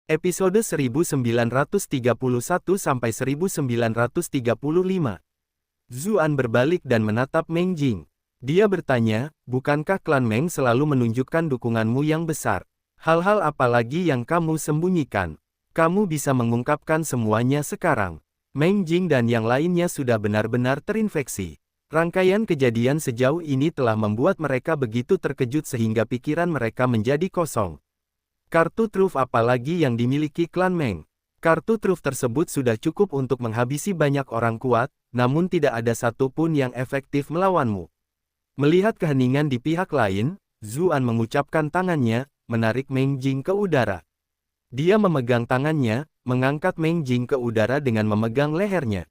Episode 1931-1935. Zuan berbalik dan menatap Meng Jing. Dia bertanya, bukankah klan Meng selalu menunjukkan dukunganmu yang besar? Hal-hal apa lagi yang kamu sembunyikan? Kamu bisa mengungkapkan semuanya sekarang. Meng Jing dan yang lainnya sudah benar-benar terinfeksi. Rangkaian kejadian sejauh ini telah membuat mereka begitu terkejut sehingga pikiran mereka menjadi kosong. Kartu truf apalagi yang dimiliki klan Meng? Kartu truf tersebut sudah cukup untuk menghabisi banyak orang kuat, namun tidak ada satupun yang efektif melawanmu. Melihat keheningan di pihak lain, Zuan mengucapkan tangannya, menarik Meng Jing ke udara. Dia memegang tangannya, mengangkat Meng Jing ke udara dengan memegang lehernya.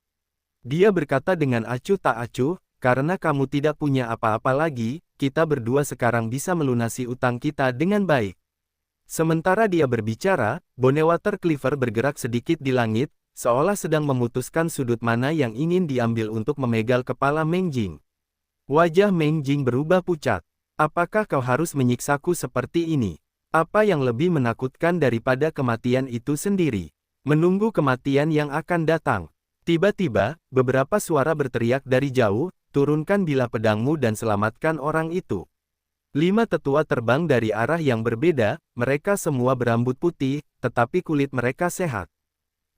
Dia berkata dengan acuh tak acuh, karena kamu tidak punya apa-apa lagi, kita berdua sekarang bisa melunasi utang kita dengan baik. Sementara dia berbicara, Bonewater Cleaver bergerak sedikit di langit, seolah sedang memutuskan sudut mana yang ingin diambil untuk memegal kepala Meng Jing. Wajah Meng Jing berubah pucat. Apakah kau harus menyiksaku seperti ini? Apa yang lebih menakutkan daripada kematian itu sendiri? Menunggu kematian yang akan datang. Tiba-tiba, beberapa suara berteriak dari jauh, turunkan bilah pedangmu dan selamatkan orang itu. 5 tetua terbang dari arah yang berbeda, mereka semua berambut putih, tetapi kulit mereka sehat.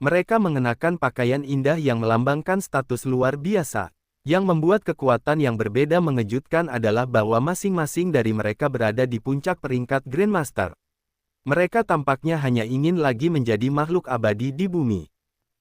Mereka mengenakan pakaian indah yang melambangkan status luar biasa. Yang membuat kekuatan yang berbeda mengejutkan adalah bahwa masing-masing dari mereka berada di puncak peringkat Grandmaster. Mereka tampaknya hanya ingin lagi menjadi makhluk abadi di bumi.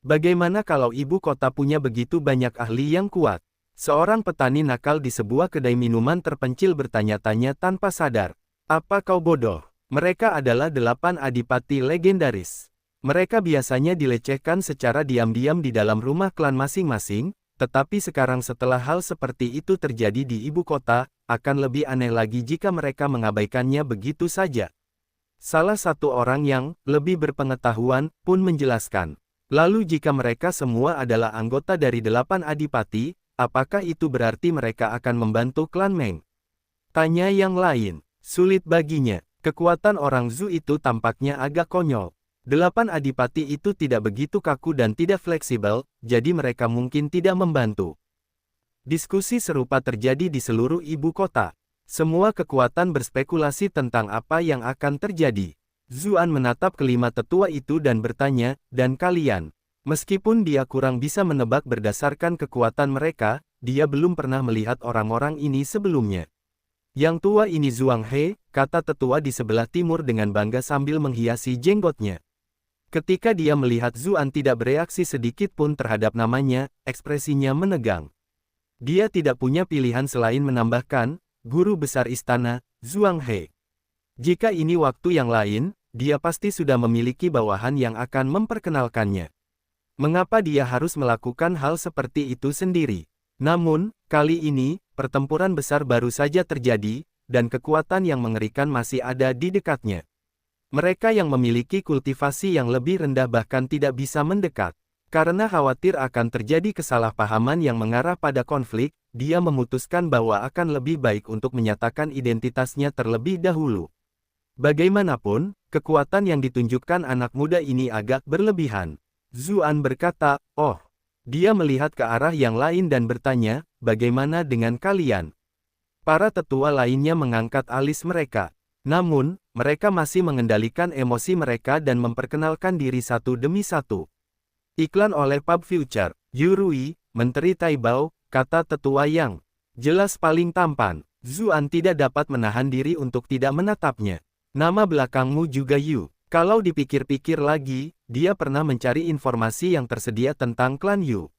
Bagaimana kalau ibu kota punya begitu banyak ahli yang kuat? Seorang petani nakal di sebuah kedai minuman terpencil bertanya-tanya tanpa sadar. Apa kau bodoh? Mereka adalah 8 adipati legendaris. Mereka biasanya dilecehkan secara diam-diam di dalam rumah klan masing-masing, tetapi sekarang setelah hal seperti itu terjadi di ibu kota, akan lebih aneh lagi jika mereka mengabaikannya begitu saja. Salah satu orang yang lebih berpengetahuan pun menjelaskan. Lalu jika mereka semua adalah anggota dari 8 adipati, apakah itu berarti mereka akan membantu klan Meng? Tanya yang lain. Sulit baginya. Kekuatan orang Zhu itu tampaknya agak konyol. 8 adipati itu tidak begitu kaku dan tidak fleksibel, jadi mereka mungkin tidak membantu. Diskusi serupa terjadi di seluruh ibu kota. Semua kekuatan berspekulasi tentang apa yang akan terjadi. Zuan menatap kelima tetua itu dan bertanya, dan kalian? Meskipun dia kurang bisa menebak berdasarkan kekuatan mereka, dia belum pernah melihat orang-orang ini sebelumnya. Yang tua ini Zhuang He, kata tetua di sebelah timur dengan bangga sambil menghiasi jenggotnya. Ketika dia melihat Zuan tidak bereaksi sedikit pun terhadap namanya, ekspresinya menegang. Dia tidak punya pilihan selain menambahkan, guru besar istana, Zhuang He. Jika ini waktu yang lain, dia pasti sudah memiliki bawahan yang akan memperkenalkannya. Mengapa dia harus melakukan hal seperti itu sendiri? Namun, kali ini, pertempuran besar baru saja terjadi, dan kekuatan yang mengerikan masih ada di dekatnya. Mereka yang memiliki kultivasi yang lebih rendah bahkan tidak bisa mendekat. Karena khawatir akan terjadi kesalahpahaman yang mengarah pada konflik, dia memutuskan bahwa akan lebih baik untuk menyatakan identitasnya terlebih dahulu. Bagaimanapun, kekuatan yang ditunjukkan anak muda ini agak berlebihan. Zuan berkata, oh. Dia melihat ke arah yang lain dan bertanya, bagaimana dengan kalian? Para tetua lainnya mengangkat alis mereka. Namun, mereka masih mengendalikan emosi mereka dan memperkenalkan diri satu demi satu. Iklan oleh Pub Future, Yu Rui, Menteri Taibao, kata tetua yang jelas paling tampan. Zuan tidak dapat menahan diri untuk tidak menatapnya. Nama belakangmu juga Yu. Kalau dipikir-pikir lagi, dia pernah mencari informasi yang tersedia tentang klan Yu.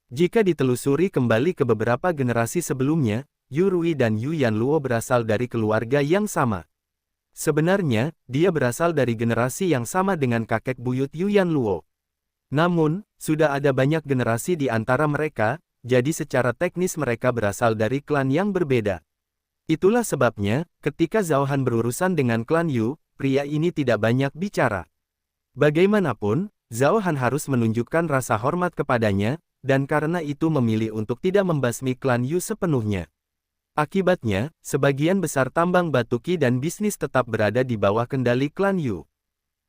Jika ditelusuri kembali ke beberapa generasi sebelumnya, Yu Rui dan Yu Yanluo berasal dari keluarga yang sama. Sebenarnya, dia berasal dari generasi yang sama dengan kakek buyut Yu Yanluo. Namun, sudah ada banyak generasi di antara mereka, jadi secara teknis mereka berasal dari klan yang berbeda. Itulah sebabnya, ketika Zhao Han berurusan dengan klan Yu, pria ini tidak banyak bicara. Bagaimanapun, Zhao Han harus menunjukkan rasa hormat kepadanya, dan karena itu memilih untuk tidak membasmi klan Yu sepenuhnya. Akibatnya, sebagian besar tambang batu Qi dan bisnis tetap berada di bawah kendali klan Yu.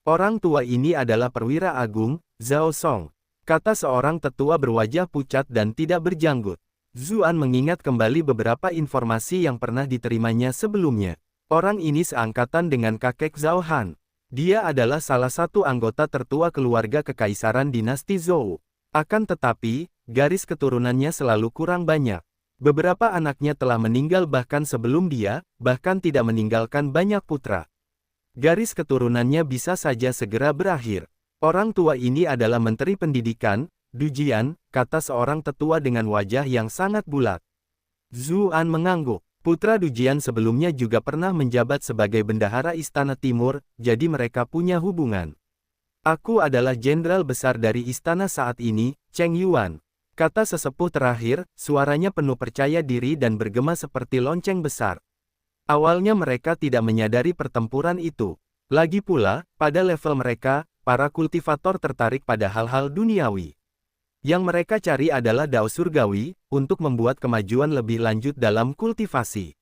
Orang tua ini adalah perwira agung, Zhao Song, kata seorang tetua berwajah pucat dan tidak berjanggut. Zuan mengingat kembali beberapa informasi yang pernah diterimanya sebelumnya. Orang ini seangkatan dengan kakek Zhao Han. Dia adalah salah satu anggota tertua keluarga kekaisaran dinasti Zhou. Akan tetapi, garis keturunannya selalu kurang banyak. Beberapa anaknya telah meninggal bahkan sebelum dia, bahkan tidak meninggalkan banyak putra. Garis keturunannya bisa saja segera berakhir. Orang tua ini adalah Menteri Pendidikan, Du Jian, kata seorang tetua dengan wajah yang sangat bulat. Zuan mengangguk. Putra Du Jian sebelumnya juga pernah menjabat sebagai bendahara Istana Timur, jadi mereka punya hubungan. Aku adalah jenderal besar dari istana saat ini, Cheng Yuan. Kata sesepuh terakhir, suaranya penuh percaya diri dan bergema seperti lonceng besar. Awalnya mereka tidak menyadari pertempuran itu. Lagi pula, pada level mereka, para kultivator tertarik pada hal-hal duniawi. Yang mereka cari adalah dao surgawi, untuk membuat kemajuan lebih lanjut dalam kultivasi.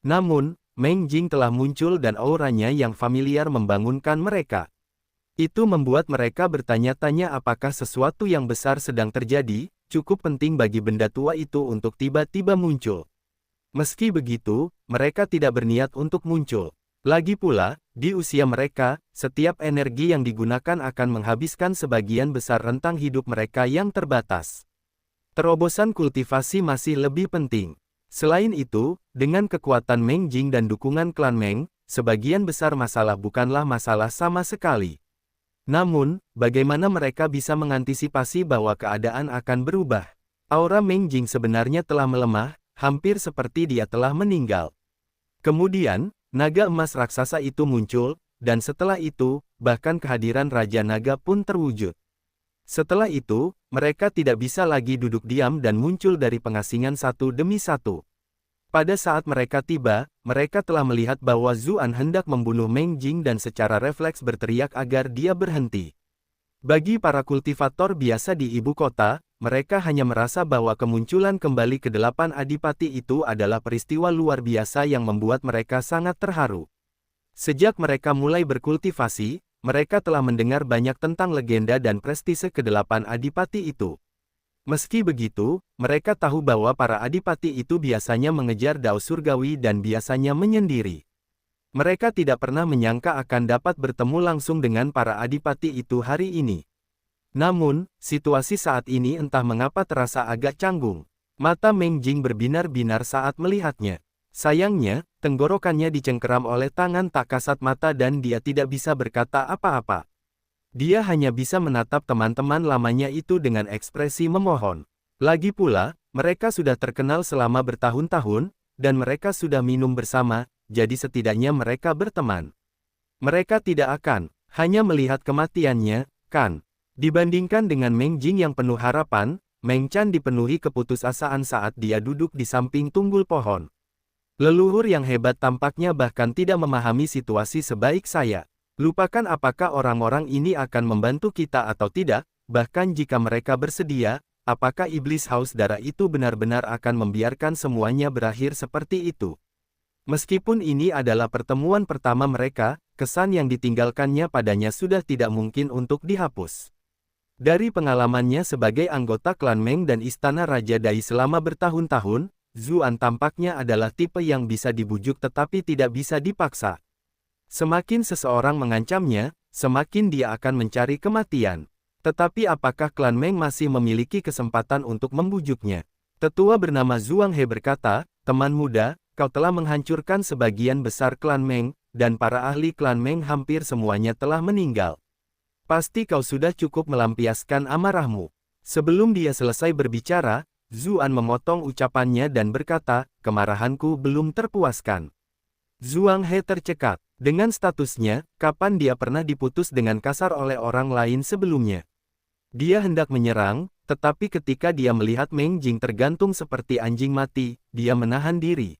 Namun, Meng Jing telah muncul dan auranya yang familiar membangunkan mereka. Itu membuat mereka bertanya-tanya apakah sesuatu yang besar sedang terjadi. Cukup penting bagi benda tua itu untuk tiba-tiba muncul. Meski begitu, mereka tidak berniat untuk muncul. Lagi pula, di usia mereka, setiap energi yang digunakan akan menghabiskan sebagian besar rentang hidup mereka yang terbatas. Terobosan kultivasi masih lebih penting. Selain itu, dengan kekuatan Meng Jing dan dukungan klan Meng, sebagian besar masalah bukanlah masalah sama sekali. Namun, bagaimana mereka bisa mengantisipasi bahwa keadaan akan berubah? Aura Meng Jing sebenarnya telah melemah, hampir seperti dia telah meninggal. Kemudian, naga emas raksasa itu muncul, dan setelah itu, bahkan kehadiran Raja Naga pun terwujud. Setelah itu, mereka tidak bisa lagi duduk diam dan muncul dari pengasingan satu demi satu. Pada saat mereka tiba, mereka telah melihat bahwa Zuan hendak membunuh Meng Jing dan secara refleks berteriak agar dia berhenti. Bagi para kultivator biasa di ibu kota, mereka hanya merasa bahwa kemunculan kembali ke-8 adipati itu adalah peristiwa luar biasa yang membuat mereka sangat terharu. Sejak mereka mulai berkultivasi, mereka telah mendengar banyak tentang legenda dan prestise ke-8 adipati itu. Meski begitu, mereka tahu bahwa para adipati itu biasanya mengejar dao surgawi dan biasanya menyendiri. Mereka tidak pernah menyangka akan dapat bertemu langsung dengan para adipati itu hari ini. Namun, situasi saat ini entah mengapa terasa agak canggung. Mata Meng Jing berbinar-binar saat melihatnya. Sayangnya, tenggorokannya dicengkeram oleh tangan tak kasat mata dan dia tidak bisa berkata apa-apa. Dia hanya bisa menatap teman-teman lamanya itu dengan ekspresi memohon. Lagi pula, mereka sudah terkenal selama bertahun-tahun, dan mereka sudah minum bersama, jadi setidaknya mereka berteman. Mereka tidak akan hanya melihat kematiannya, kan? Dibandingkan dengan Meng Jing yang penuh harapan, Meng Chan dipenuhi keputusasaan saat dia duduk di samping tunggul pohon. Leluhur yang hebat tampaknya bahkan tidak memahami situasi sebaik saya. Lupakan apakah orang-orang ini akan membantu kita atau tidak, bahkan jika mereka bersedia, apakah iblis haus darah itu benar-benar akan membiarkan semuanya berakhir seperti itu. Meskipun ini adalah pertemuan pertama mereka, kesan yang ditinggalkannya padanya sudah tidak mungkin untuk dihapus. Dari pengalamannya sebagai anggota klan Meng dan Istana Raja Dai selama bertahun-tahun, Zuan tampaknya adalah tipe yang bisa dibujuk tetapi tidak bisa dipaksa. Semakin seseorang mengancamnya, semakin dia akan mencari kematian. Tetapi apakah klan Meng masih memiliki kesempatan untuk membujuknya? Tetua bernama Zhuang He berkata, "Teman muda, kau telah menghancurkan sebagian besar klan Meng, dan para ahli klan Meng hampir semuanya telah meninggal. Pasti kau sudah cukup melampiaskan amarahmu." Sebelum dia selesai berbicara, Zuan memotong ucapannya dan berkata, "Kemarahanku belum terpuaskan." Zhuang He tercekat. Dengan statusnya, kapan dia pernah diputus dengan kasar oleh orang lain sebelumnya? Dia hendak menyerang, tetapi ketika dia melihat Meng Jing tergantung seperti anjing mati, dia menahan diri.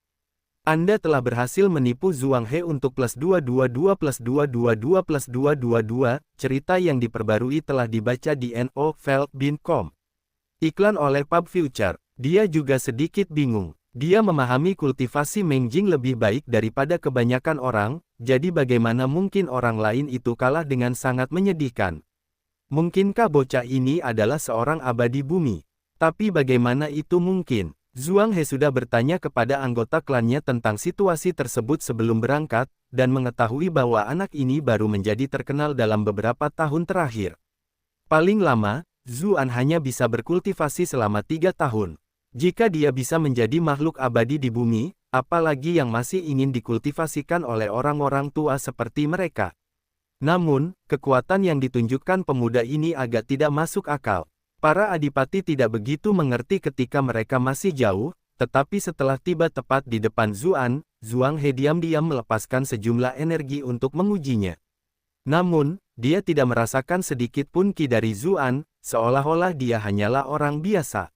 Anda telah berhasil menipu Zhuang He untuk +222 +222 +222, cerita yang diperbarui telah dibaca di novel.com. Iklan oleh Pub Future. Dia juga sedikit bingung. Dia memahami kultivasi Mengjing lebih baik daripada kebanyakan orang, jadi bagaimana mungkin orang lain itu kalah dengan sangat menyedihkan. Mungkinkah bocah ini adalah seorang abadi bumi? Tapi bagaimana itu mungkin? Zhuang He sudah bertanya kepada anggota klannya tentang situasi tersebut sebelum berangkat, dan mengetahui bahwa anak ini baru menjadi terkenal dalam beberapa tahun terakhir. Paling lama, Zuan hanya bisa berkultivasi selama 3 tahun. Jika dia bisa menjadi makhluk abadi di bumi, apalagi yang masih ingin dikultivasikan oleh orang-orang tua seperti mereka. Namun, kekuatan yang ditunjukkan pemuda ini agak tidak masuk akal. Para adipati tidak begitu mengerti ketika mereka masih jauh, tetapi setelah tiba tepat di depan Zuan, Zhuang He diam-diam melepaskan sejumlah energi untuk mengujinya. Namun, dia tidak merasakan sedikit pun ki dari Zuan, seolah-olah dia hanyalah orang biasa.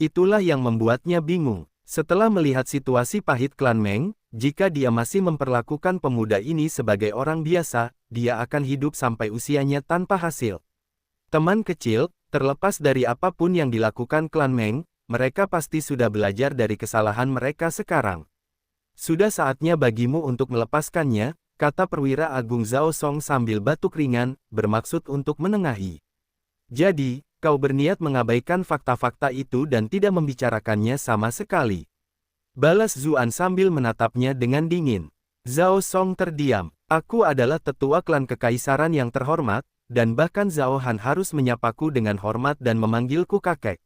Itulah yang membuatnya bingung. Setelah melihat situasi pahit klan Meng, jika dia masih memperlakukan pemuda ini sebagai orang biasa, dia akan hidup sampai usianya tanpa hasil. Teman kecil, terlepas dari apapun yang dilakukan klan Meng, mereka pasti sudah belajar dari kesalahan mereka sekarang. Sudah saatnya bagimu untuk melepaskannya, kata perwira agung Zhao Song sambil batuk ringan, bermaksud untuk menengahi. Jadi, kau berniat mengabaikan fakta-fakta itu dan tidak membicarakannya sama sekali. Balas Zuan sambil menatapnya dengan dingin. Zhao Song terdiam. Aku adalah tetua klan kekaisaran yang terhormat, dan bahkan Zhao Han harus menyapaku dengan hormat dan memanggilku kakek.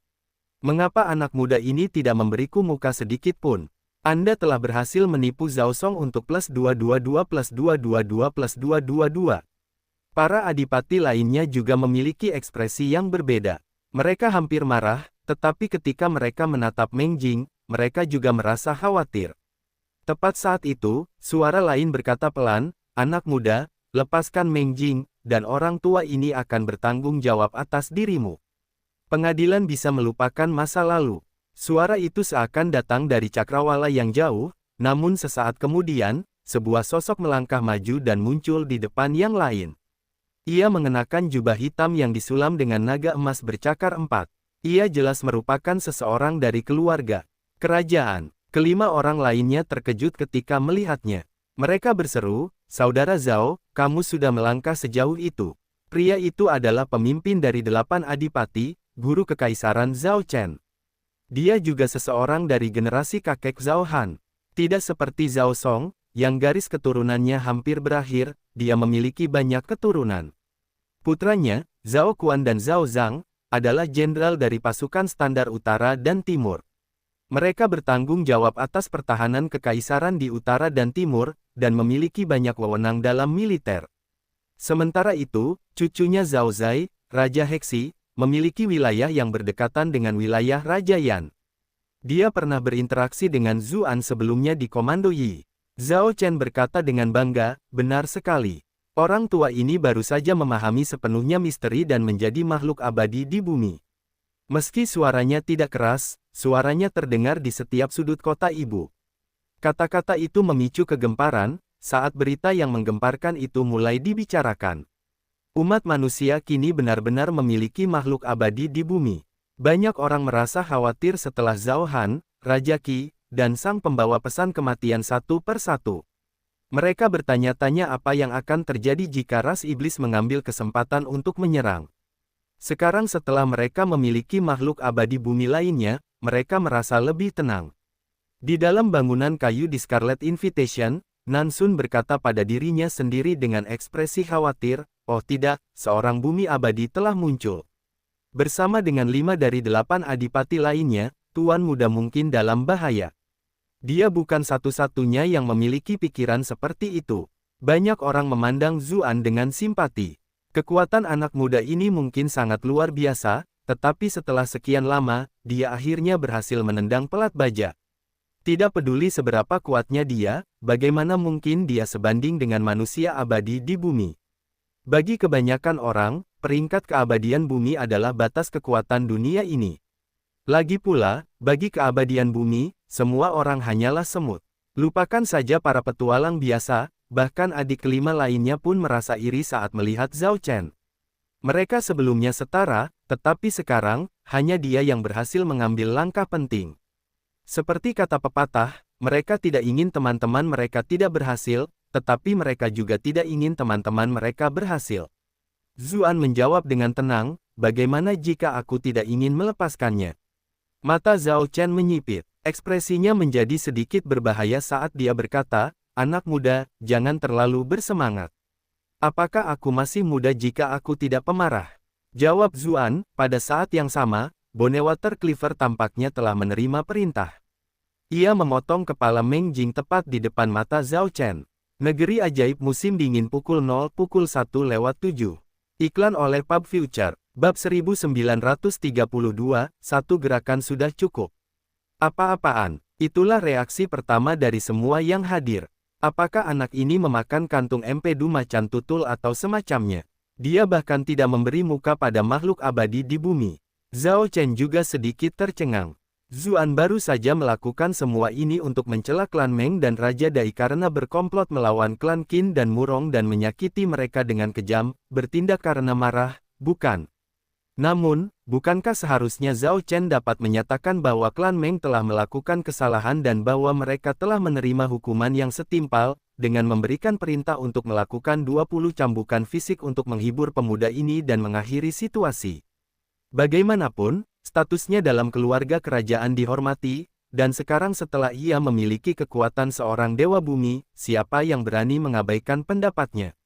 Mengapa anak muda ini tidak memberiku muka sedikit pun? Anda telah berhasil menipu Zhao Song untuk plus 222 plus 222 plus 222. Para adipati lainnya juga memiliki ekspresi yang berbeda. Mereka hampir marah, tetapi ketika mereka menatap Mengjing, mereka juga merasa khawatir. Tepat saat itu, suara lain berkata pelan, "Anak muda, lepaskan Mengjing, dan orang tua ini akan bertanggung jawab atas dirimu. Pengadilan bisa melupakan masa lalu." Suara itu seakan datang dari cakrawala yang jauh, namun sesaat kemudian, sebuah sosok melangkah maju dan muncul di depan yang lain. Ia mengenakan jubah hitam yang disulam dengan naga emas bercakar 4. Ia jelas merupakan seseorang dari keluarga kerajaan. Kelima orang lainnya terkejut ketika melihatnya. Mereka berseru, "Saudara Zhao, kamu sudah melangkah sejauh itu." Pria itu adalah pemimpin dari 8 adipati, guru kekaisaran Zhao Chen. Dia juga seseorang dari generasi kakek Zhao Han. Tidak seperti Zhao Song, yang garis keturunannya hampir berakhir, dia memiliki banyak keturunan. Putranya, Zhao Kuan dan Zhao Zhang, adalah jenderal dari pasukan standar utara dan timur. Mereka bertanggung jawab atas pertahanan kekaisaran di utara dan timur, dan memiliki banyak wewenang dalam militer. Sementara itu, cucunya Zhao Zai, Raja Heksi, memiliki wilayah yang berdekatan dengan wilayah Raja Yan. Dia pernah berinteraksi dengan Zuan sebelumnya di Komando Yi. Zhao Chen berkata dengan bangga, "Benar sekali. Orang tua ini baru saja memahami sepenuhnya misteri dan menjadi makhluk abadi di bumi." Meski suaranya tidak keras, suaranya terdengar di setiap sudut kota ibu. Kata-kata itu memicu kegemparan, saat berita yang menggemparkan itu mulai dibicarakan. Umat manusia kini benar-benar memiliki makhluk abadi di bumi. Banyak orang merasa khawatir setelah Zhao Han, Raja Qi, dan sang pembawa pesan kematian satu per satu. Mereka bertanya-tanya apa yang akan terjadi jika ras iblis mengambil kesempatan untuk menyerang. Sekarang setelah mereka memiliki makhluk abadi bumi lainnya, mereka merasa lebih tenang. Di dalam bangunan kayu di Scarlet Invitation, Nansun berkata pada dirinya sendiri dengan ekspresi khawatir, "Oh tidak, seorang bumi abadi telah muncul." Bersama dengan 5 dari 8 adipati lainnya, Tuan Muda mungkin dalam bahaya. Dia bukan satu-satunya yang memiliki pikiran seperti itu. Banyak orang memandang Zuan dengan simpati. Kekuatan anak muda ini mungkin sangat luar biasa, tetapi setelah sekian lama, dia akhirnya berhasil menendang pelat baja. Tidak peduli seberapa kuatnya dia, bagaimana mungkin dia sebanding dengan manusia abadi di bumi. Bagi kebanyakan orang, peringkat keabadian bumi adalah batas kekuatan dunia ini. Lagi pula, bagi keabadian bumi, semua orang hanyalah semut. Lupakan saja para petualang biasa, bahkan adik kelima lainnya pun merasa iri saat melihat Zhao Chen. Mereka sebelumnya setara, tetapi sekarang, hanya dia yang berhasil mengambil langkah penting. Seperti kata pepatah, mereka tidak ingin teman-teman mereka tidak berhasil, tetapi mereka juga tidak ingin teman-teman mereka berhasil. Zuan menjawab dengan tenang, bagaimana jika aku tidak ingin melepaskannya? Mata Zhao Chen menyipit. Ekspresinya menjadi sedikit berbahaya saat dia berkata, anak muda, jangan terlalu bersemangat. Apakah aku masih muda jika aku tidak pemarah? Jawab Zuan, pada saat yang sama, Bonewater Cleaver tampaknya telah menerima perintah. Ia memotong kepala Meng Jing tepat di depan mata Zhao Chen. Negeri Ajaib Musim Dingin pukul 1:07. Iklan oleh Pub Future. Bab 1932, satu gerakan sudah cukup. Apa-apaan? Itulah reaksi pertama dari semua yang hadir. Apakah anak ini memakan kantung empedu macan tutul atau semacamnya? Dia bahkan tidak memberi muka pada makhluk abadi di bumi. Zhao Chen juga sedikit tercengang. Zuan baru saja melakukan semua ini untuk mencela klan Meng dan Raja Dai karena berkomplot melawan klan Qin dan Murong dan menyakiti mereka dengan kejam, bertindak karena marah, bukan? Namun, bukankah seharusnya Zhao Chen dapat menyatakan bahwa klan Meng telah melakukan kesalahan dan bahwa mereka telah menerima hukuman yang setimpal, dengan memberikan perintah untuk melakukan 20 cambukan fisik untuk menghibur pemuda ini dan mengakhiri situasi. Bagaimanapun, statusnya dalam keluarga kerajaan dihormati, dan sekarang setelah ia memiliki kekuatan seorang dewa bumi, siapa yang berani mengabaikan pendapatnya?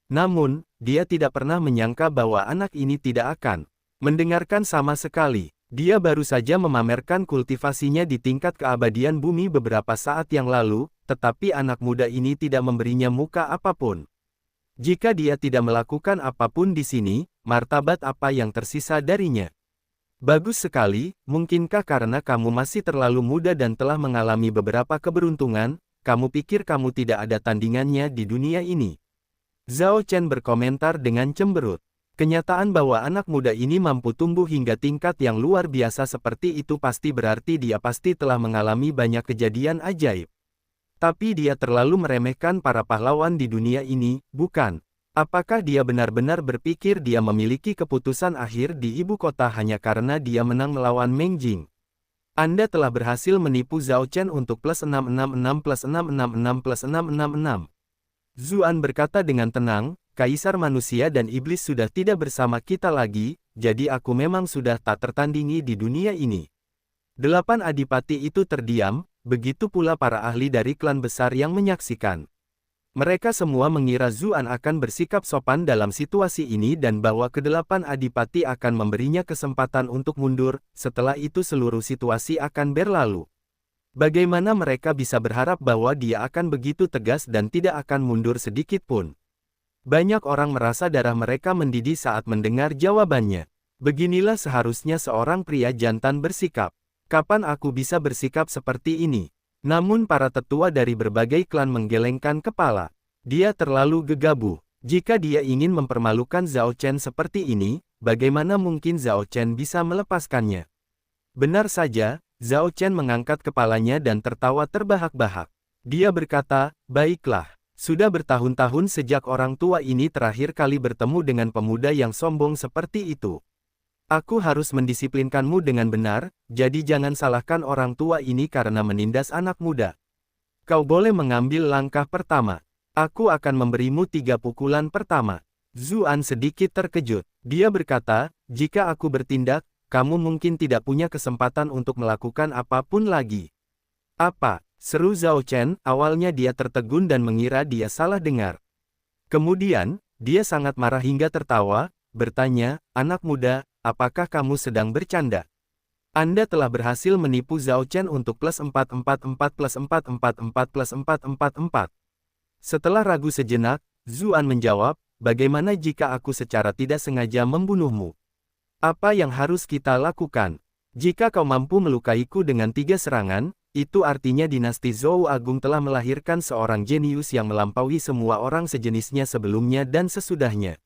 Namun, dia tidak pernah menyangka bahwa anak ini tidak akan mendengarkan sama sekali. Dia baru saja memamerkan kultivasinya di tingkat keabadian bumi beberapa saat yang lalu, tetapi anak muda ini tidak memberinya muka apapun. Jika dia tidak melakukan apapun di sini, martabat apa yang tersisa darinya? Bagus sekali, mungkinkah karena kamu masih terlalu muda dan telah mengalami beberapa keberuntungan, kamu pikir kamu tidak ada tandingannya di dunia ini? Zhao Chen berkomentar dengan cemberut. Kenyataan bahwa anak muda ini mampu tumbuh hingga tingkat yang luar biasa seperti itu pasti berarti dia pasti telah mengalami banyak kejadian ajaib. Tapi dia terlalu meremehkan para pahlawan di dunia ini, bukan? Apakah dia benar-benar berpikir dia memiliki keputusan akhir di ibu kota hanya karena dia menang melawan Meng Jing? Anda telah berhasil menipu Zhao Chen untuk plus 666 plus 666 plus 666. Zuan berkata dengan tenang, Kaisar Manusia dan Iblis sudah tidak bersama kita lagi, jadi aku memang sudah tak tertandingi di dunia ini. 8 adipati itu terdiam, begitu pula para ahli dari klan besar yang menyaksikan. Mereka semua mengira Zuan akan bersikap sopan dalam situasi ini dan bahwa ke-8 adipati akan memberinya kesempatan untuk mundur, setelah itu seluruh situasi akan berlalu. Bagaimana mereka bisa berharap bahwa dia akan begitu tegas dan tidak akan mundur sedikit pun? Banyak orang merasa darah mereka mendidih saat mendengar jawabannya. Beginilah seharusnya seorang pria jantan bersikap. Kapan aku bisa bersikap seperti ini? Namun para tetua dari berbagai klan menggelengkan kepala. Dia terlalu gegabah. Jika dia ingin mempermalukan Zhao Chen seperti ini, bagaimana mungkin Zhao Chen bisa melepaskannya? Benar saja, Zhao Chen mengangkat kepalanya dan tertawa terbahak-bahak. Dia berkata, baiklah. Sudah bertahun-tahun sejak orang tua ini terakhir kali bertemu dengan pemuda yang sombong seperti itu. Aku harus mendisiplinkanmu dengan benar, jadi jangan salahkan orang tua ini karena menindas anak muda. Kau boleh mengambil langkah pertama. Aku akan memberimu 3 pukulan pertama. Zuan sedikit terkejut. Dia berkata, jika aku bertindak, kamu mungkin tidak punya kesempatan untuk melakukan apapun lagi. Apa? Seru Zhao Chen, awalnya dia tertegun dan mengira dia salah dengar. Kemudian, dia sangat marah hingga tertawa, bertanya, anak muda, apakah kamu sedang bercanda? Anda telah berhasil menipu Zhao Chen untuk plus 444 plus 444 plus 444. Setelah ragu sejenak, Zuan menjawab, bagaimana jika aku secara tidak sengaja membunuhmu? Apa yang harus kita lakukan? Jika kau mampu melukaiku dengan 3 serangan, itu artinya dinasti Zhou Agung telah melahirkan seorang jenius yang melampaui semua orang sejenisnya sebelumnya dan sesudahnya.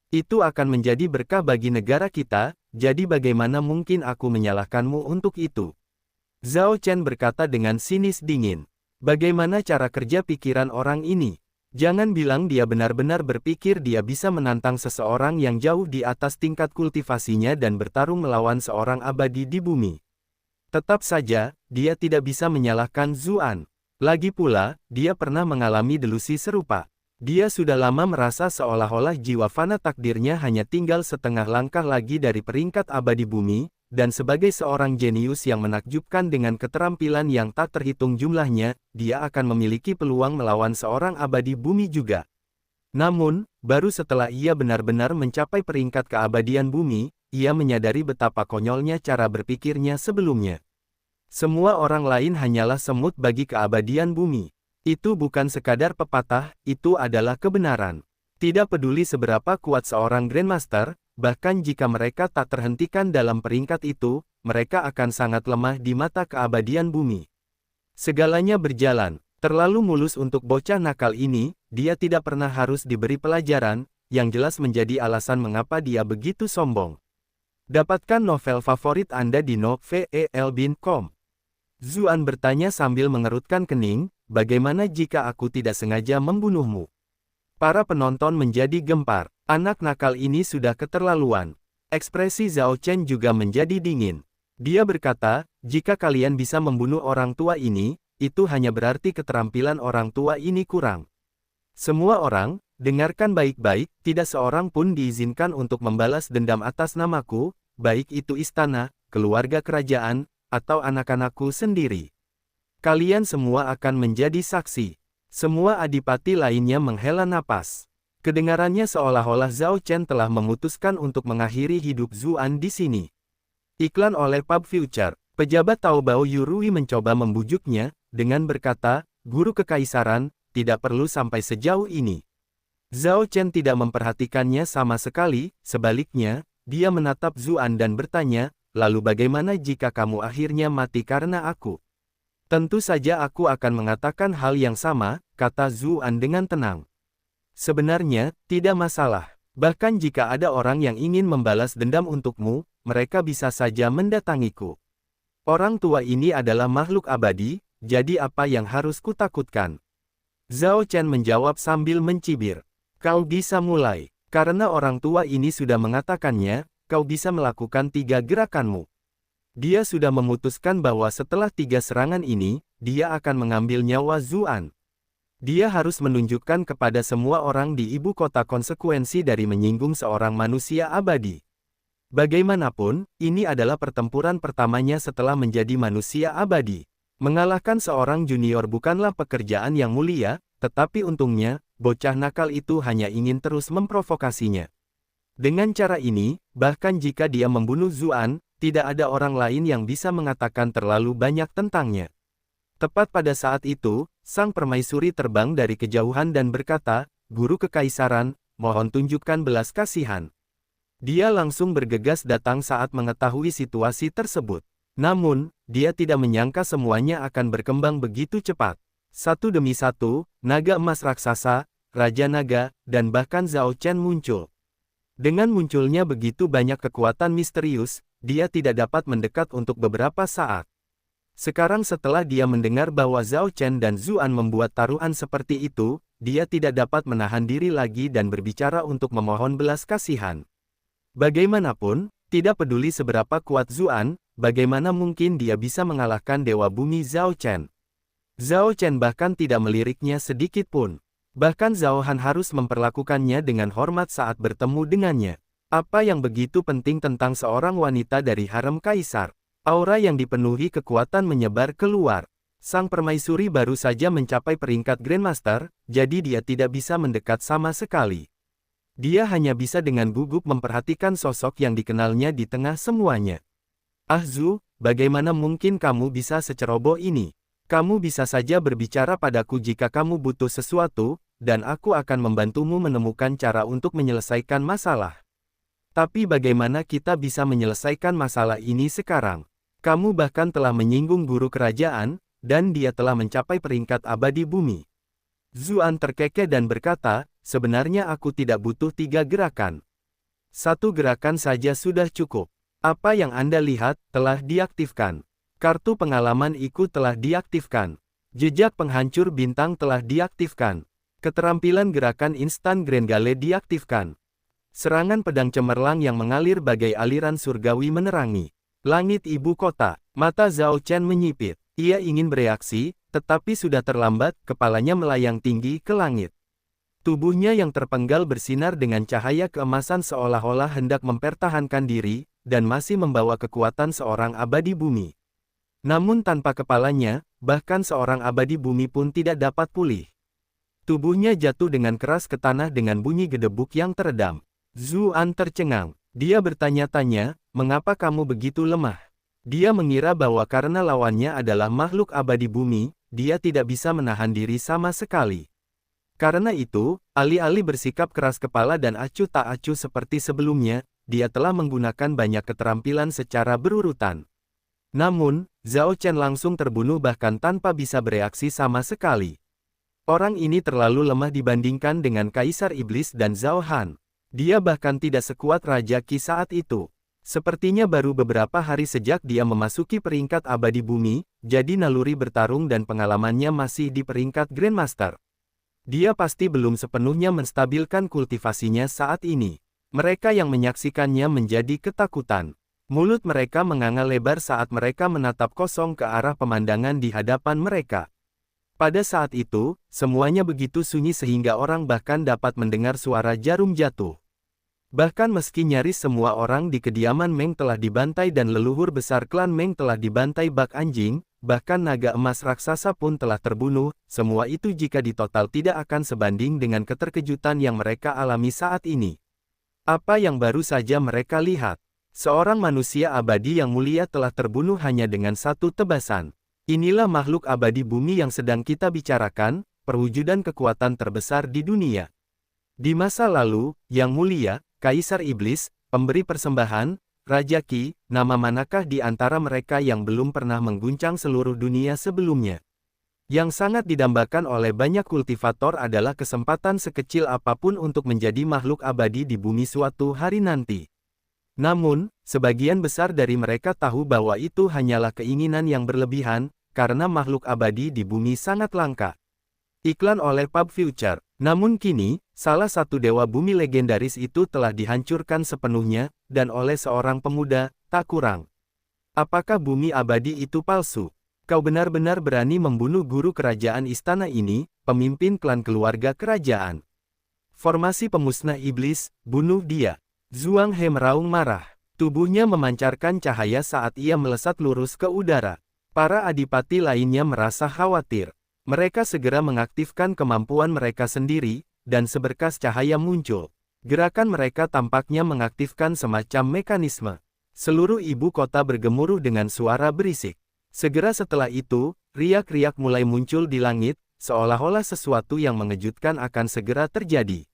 Itu akan menjadi berkah bagi negara kita, jadi bagaimana mungkin aku menyalahkanmu untuk itu? Zhao Chen berkata dengan sinis dingin. Bagaimana cara kerja pikiran orang ini? Jangan bilang dia benar-benar berpikir dia bisa menantang seseorang yang jauh di atas tingkat kultivasinya dan bertarung melawan seorang abadi di bumi. Tetap saja, dia tidak bisa menyalahkan Zuan. Lagi pula, dia pernah mengalami delusi serupa. Dia sudah lama merasa seolah-olah jiwa fana takdirnya hanya tinggal setengah langkah lagi dari peringkat abadi bumi, dan sebagai seorang jenius yang menakjubkan dengan keterampilan yang tak terhitung jumlahnya, dia akan memiliki peluang melawan seorang abadi bumi juga. Namun, baru setelah ia benar-benar mencapai peringkat keabadian bumi, ia menyadari betapa konyolnya cara berpikirnya sebelumnya. Semua orang lain hanyalah semut bagi keabadian bumi. Itu bukan sekadar pepatah, itu adalah kebenaran. Tidak peduli seberapa kuat seorang Grandmaster, bahkan jika mereka tak terhentikan dalam peringkat itu, mereka akan sangat lemah di mata keabadian bumi. Segalanya berjalan terlalu mulus untuk bocah nakal ini, dia tidak pernah harus diberi pelajaran, yang jelas menjadi alasan mengapa dia begitu sombong. Dapatkan novel favorit Anda di novel.com. Zuan bertanya sambil mengerutkan kening, bagaimana jika aku tidak sengaja membunuhmu? Para penonton menjadi gempar. Anak nakal ini sudah keterlaluan. Ekspresi Zhao Chen juga menjadi dingin. Dia berkata, jika kalian bisa membunuh orang tua ini, itu hanya berarti keterampilan orang tua ini kurang. Semua orang, dengarkan baik-baik, tidak seorang pun diizinkan untuk membalas dendam atas namaku, baik itu istana, keluarga kerajaan, atau anak-anakku sendiri. Kalian semua akan menjadi saksi. Semua adipati lainnya menghela napas. Kedengarannya seolah-olah Zhao Chen telah memutuskan untuk mengakhiri hidup Zuan di sini. Iklan oleh Pub Future. Pejabat Taobao Yurui mencoba membujuknya, dengan berkata, Guru Kekaisaran, tidak perlu sampai sejauh ini. Zhao Chen tidak memperhatikannya sama sekali, sebaliknya, dia menatap Zuan dan bertanya, lalu bagaimana jika kamu akhirnya mati karena aku? Tentu saja aku akan mengatakan hal yang sama, kata Zuan dengan tenang. Sebenarnya, tidak masalah. Bahkan jika ada orang yang ingin membalas dendam untukmu, mereka bisa saja mendatangiku. Orang tua ini adalah makhluk abadi, jadi apa yang harus kutakutkan? Zhao Chen menjawab sambil mencibir. Kau bisa mulai. Karena orang tua ini sudah mengatakannya, kau bisa melakukan 3 gerakanmu. Dia sudah memutuskan bahwa setelah 3 serangan ini, dia akan mengambil nyawa Zuan. Dia harus menunjukkan kepada semua orang di ibu kota konsekuensi dari menyinggung seorang manusia abadi. Bagaimanapun, ini adalah pertempuran pertamanya setelah menjadi manusia abadi. Mengalahkan seorang junior bukanlah pekerjaan yang mulia, tetapi untungnya, bocah nakal itu hanya ingin terus memprovokasinya. Dengan cara ini, bahkan jika dia membunuh Zuan, tidak ada orang lain yang bisa mengatakan terlalu banyak tentangnya. Tepat pada saat itu, sang permaisuri terbang dari kejauhan dan berkata, Guru Kekaisaran, mohon tunjukkan belas kasihan. Dia langsung bergegas datang saat mengetahui situasi tersebut. Namun, dia tidak menyangka semuanya akan berkembang begitu cepat. Satu demi satu, naga emas raksasa, Raja Naga, dan bahkan Zhao Chen muncul. Dengan munculnya begitu banyak kekuatan misterius, dia tidak dapat mendekat untuk beberapa saat. Sekarang setelah dia mendengar bahwa Zhao Chen dan Zuan membuat taruhan seperti itu, dia tidak dapat menahan diri lagi dan berbicara untuk memohon belas kasihan. Bagaimanapun, tidak peduli seberapa kuat Zuan, bagaimana mungkin dia bisa mengalahkan Dewa Bumi Zhao Chen. Zhao Chen bahkan tidak meliriknya sedikit pun. Bahkan Zhao Han harus memperlakukannya dengan hormat saat bertemu dengannya. Apa yang begitu penting tentang seorang wanita dari harem kaisar? Aura yang dipenuhi kekuatan menyebar keluar. Sang permaisuri baru saja mencapai peringkat Grandmaster, jadi dia tidak bisa mendekat sama sekali. Dia hanya bisa dengan gugup memperhatikan sosok yang dikenalnya di tengah semuanya. Ah Zhu, bagaimana mungkin kamu bisa seceroboh ini? Kamu bisa saja berbicara padaku jika kamu butuh sesuatu, dan aku akan membantumu menemukan cara untuk menyelesaikan masalah. Tapi bagaimana kita bisa menyelesaikan masalah ini sekarang? Kamu bahkan telah menyinggung guru kerajaan, dan dia telah mencapai peringkat abadi bumi. Zuan terkekeh dan berkata, sebenarnya aku tidak butuh 3 gerakan. 1 gerakan saja sudah cukup. Apa yang Anda lihat, telah diaktifkan. Kartu pengalaman IQ telah diaktifkan. Jejak penghancur bintang telah diaktifkan. Keterampilan gerakan instan Grand Gale diaktifkan. Serangan pedang cemerlang yang mengalir bagai aliran surgawi menerangi langit ibu kota. Mata Zhao Chen menyipit. Ia ingin bereaksi, tetapi sudah terlambat, kepalanya melayang tinggi ke langit. Tubuhnya yang terpenggal bersinar dengan cahaya keemasan seolah-olah hendak mempertahankan diri, dan masih membawa kekuatan seorang abadi bumi. Namun tanpa kepalanya, bahkan seorang abadi bumi pun tidak dapat pulih. Tubuhnya jatuh dengan keras ke tanah dengan bunyi gedebuk yang teredam. Zuan tercengang. Dia bertanya-tanya, mengapa kamu begitu lemah? Dia mengira bahwa karena lawannya adalah makhluk abadi bumi, dia tidak bisa menahan diri sama sekali. Karena itu, alih-alih bersikap keras kepala dan acuh tak acuh seperti sebelumnya, dia telah menggunakan banyak keterampilan secara berurutan. Namun, Zhao Chen langsung terbunuh bahkan tanpa bisa bereaksi sama sekali. Orang ini terlalu lemah dibandingkan dengan Kaisar Iblis dan Zhao Han. Dia bahkan tidak sekuat Raja Qi saat itu. Sepertinya baru beberapa hari sejak dia memasuki peringkat abadi bumi, jadi naluri bertarung dan pengalamannya masih di peringkat Grandmaster. Dia pasti belum sepenuhnya menstabilkan kultivasinya saat ini. Mereka yang menyaksikannya menjadi ketakutan. Mulut mereka menganga lebar saat mereka menatap kosong ke arah pemandangan di hadapan mereka. Pada saat itu, semuanya begitu sunyi sehingga orang bahkan dapat mendengar suara jarum jatuh. Bahkan meski nyaris semua orang di kediaman Meng telah dibantai dan leluhur besar klan Meng telah dibantai bak anjing, bahkan naga emas raksasa pun telah terbunuh, semua itu jika ditotal tidak akan sebanding dengan keterkejutan yang mereka alami saat ini. Apa yang baru saja mereka lihat? Seorang manusia abadi yang mulia telah terbunuh hanya dengan satu tebasan. Inilah makhluk abadi bumi yang sedang kita bicarakan, perwujudan kekuatan terbesar di dunia. Di masa lalu, Yang Mulia, Kaisar Iblis, pemberi persembahan, Raja Qi, nama manakah di antara mereka yang belum pernah mengguncang seluruh dunia sebelumnya? Yang sangat didambakan oleh banyak kultivator adalah kesempatan sekecil apapun untuk menjadi makhluk abadi di bumi suatu hari nanti. Namun, sebagian besar dari mereka tahu bahwa itu hanyalah keinginan yang berlebihan, karena makhluk abadi di bumi sangat langka. Iklan oleh Pub Future. Namun kini, salah satu dewa bumi legendaris itu telah dihancurkan sepenuhnya, dan oleh seorang pemuda, tak kurang. Apakah bumi abadi itu palsu? Kau benar-benar berani membunuh guru kerajaan istana ini, pemimpin klan keluarga kerajaan. Formasi pemusnah iblis, bunuh dia. Zhuang He meraung marah. Tubuhnya memancarkan cahaya saat ia melesat lurus ke udara. Para adipati lainnya merasa khawatir. Mereka segera mengaktifkan kemampuan mereka sendiri, dan seberkas cahaya muncul. Gerakan mereka tampaknya mengaktifkan semacam mekanisme. Seluruh ibu kota bergemuruh dengan suara berisik. Segera setelah itu, riak-riak mulai muncul di langit, seolah-olah sesuatu yang mengejutkan akan segera terjadi.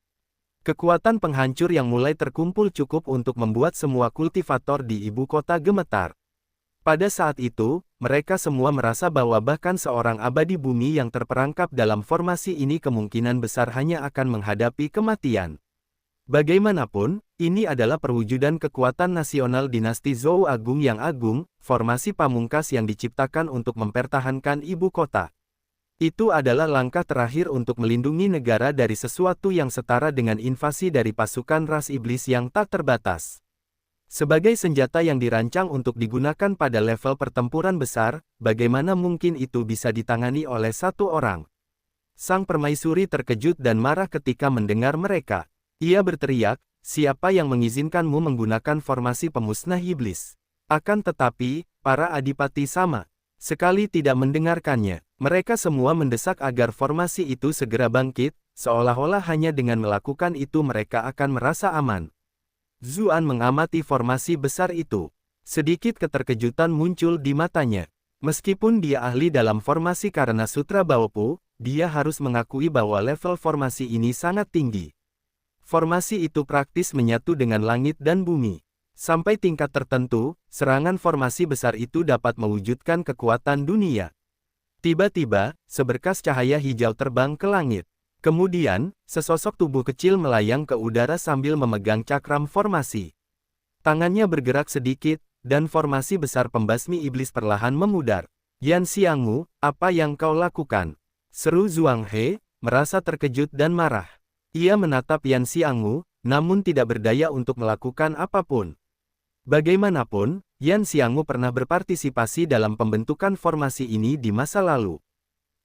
Kekuatan penghancur yang mulai terkumpul cukup untuk membuat semua kultivator di ibu kota gemetar. Pada saat itu, mereka semua merasa bahwa bahkan seorang abadi bumi yang terperangkap dalam formasi ini kemungkinan besar hanya akan menghadapi kematian. Bagaimanapun, ini adalah perwujudan kekuatan nasional dinasti Zhou Agung yang agung, formasi pamungkas yang diciptakan untuk mempertahankan ibu kota. Itu adalah langkah terakhir untuk melindungi negara dari sesuatu yang setara dengan invasi dari pasukan ras iblis yang tak terbatas. Sebagai senjata yang dirancang untuk digunakan pada level pertempuran besar, bagaimana mungkin itu bisa ditangani oleh satu orang? Sang permaisuri terkejut dan marah ketika mendengar mereka. Ia berteriak, siapa yang mengizinkanmu menggunakan formasi pemusnah iblis? Akan tetapi, para adipati sama sekali tidak mendengarkannya. Mereka semua mendesak agar formasi itu segera bangkit, seolah-olah hanya dengan melakukan itu mereka akan merasa aman. Zuan mengamati formasi besar itu. Sedikit keterkejutan muncul di matanya. Meskipun dia ahli dalam formasi karena Sutra Baopu, dia harus mengakui bahwa level formasi ini sangat tinggi. Formasi itu praktis menyatu dengan langit dan bumi. Sampai tingkat tertentu, serangan formasi besar itu dapat mewujudkan kekuatan dunia. Tiba-tiba, seberkas cahaya hijau terbang ke langit. Kemudian, sesosok tubuh kecil melayang ke udara sambil memegang cakram formasi. Tangannya bergerak sedikit, dan formasi besar pembasmi iblis perlahan memudar. Yan Xiangmu, apa yang kau lakukan? Seru Zhuang He, merasa terkejut dan marah. Ia menatap Yan Xiangmu, namun tidak berdaya untuk melakukan apapun. Bagaimanapun, Yan Xiangmu pernah berpartisipasi dalam pembentukan formasi ini di masa lalu.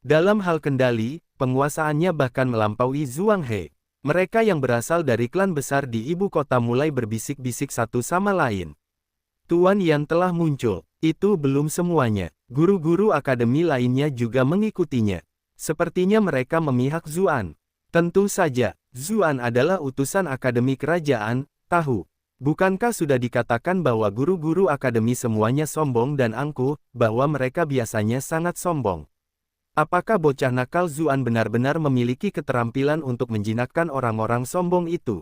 Dalam hal kendali, penguasaannya bahkan melampaui Zhuang He. Mereka yang berasal dari klan besar di ibu kota mulai berbisik-bisik satu sama lain. Tuan Yan telah muncul. Itu belum semuanya. Guru-guru akademi lainnya juga mengikutinya. Sepertinya mereka memihak Zuan. Tentu saja, Zuan adalah utusan akademi kerajaan, tahu. Bukankah sudah dikatakan bahwa guru-guru akademi semuanya sombong dan angkuh, bahwa mereka biasanya sangat sombong? Apakah bocah nakal Zuan benar-benar memiliki keterampilan untuk menjinakkan orang-orang sombong itu?